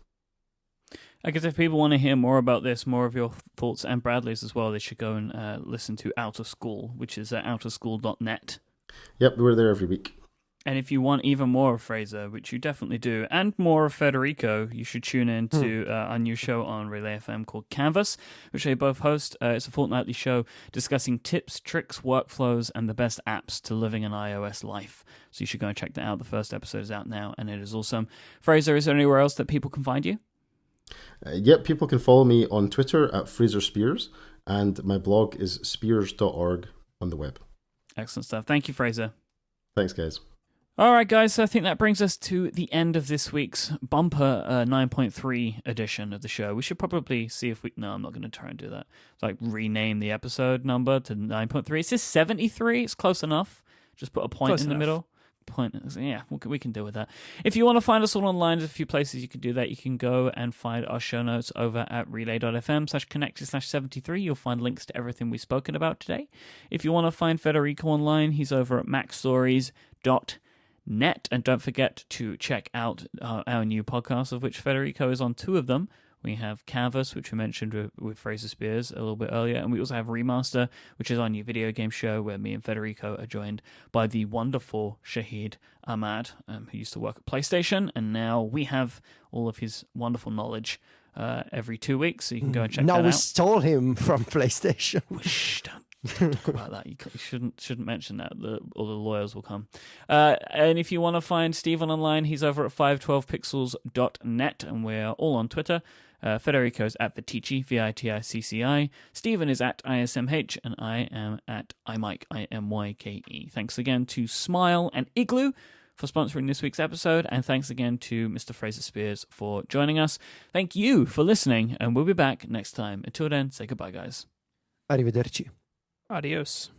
I guess if people want to hear more about this, more of your thoughts and Bradley's as well, they should go and listen to Out of School, which is at outerschool.net. Yep, we're there every week. And if you want even more of Fraser, which you definitely do, and more of Federico, you should tune in to our new show on Relay FM called Canvas, which they both host. It's a fortnightly show discussing tips, tricks, workflows, and the best apps to living an iOS life. So you should go and check that out. The first episode is out now, and it is awesome. Fraser, is there anywhere else that people can find you? Yep, people can follow me on Twitter at Fraser Speirs, and my blog is speirs.org on the web. Excellent stuff. Thank you, Fraser. Thanks, guys. All right, guys, so I think that brings us to the end of this week's bumper 9.3 edition of the show. We should probably see if we... No, I'm not going to try and do that. Like, rename the episode number to 9.3. Is this 73? It's close enough. Just put a point Close in the enough. middle. Point. Yeah, we can deal with that. If you want to find us all online, there's a few places you can do that. You can go and find our show notes over at relay.fm/connected/73. You'll find links to everything we've spoken about today. If you want to find Federico online, he's over at macstories.net. And don't forget to check out our new podcast, of which Federico is on 2 of them, We have Canvas, which we mentioned with Fraser Speirs a little bit earlier. And we also have Remaster, which is our new video game show where me and Federico are joined by the wonderful Shahid Ahmad, who used to work at PlayStation. And now we have all of his wonderful knowledge every 2 weeks. So you can go and check that out. Now we stole him from PlayStation. Shh, don't talk about that. You shouldn't mention that. All the lawyers will come. And if you want to find Stephen online, he's over at 512pixels.net, and we're all on Twitter. Federico's at Viticci, Viticci. Stephen is at ISMH, and I am at iMyke, IMYKE. Thanks again to Smile and Igloo for sponsoring this week's episode, and thanks again to Mr. Fraser Speirs for joining us. Thank you for listening, and we'll be back next time. Until then, say goodbye, guys. Arrivederci. Adios.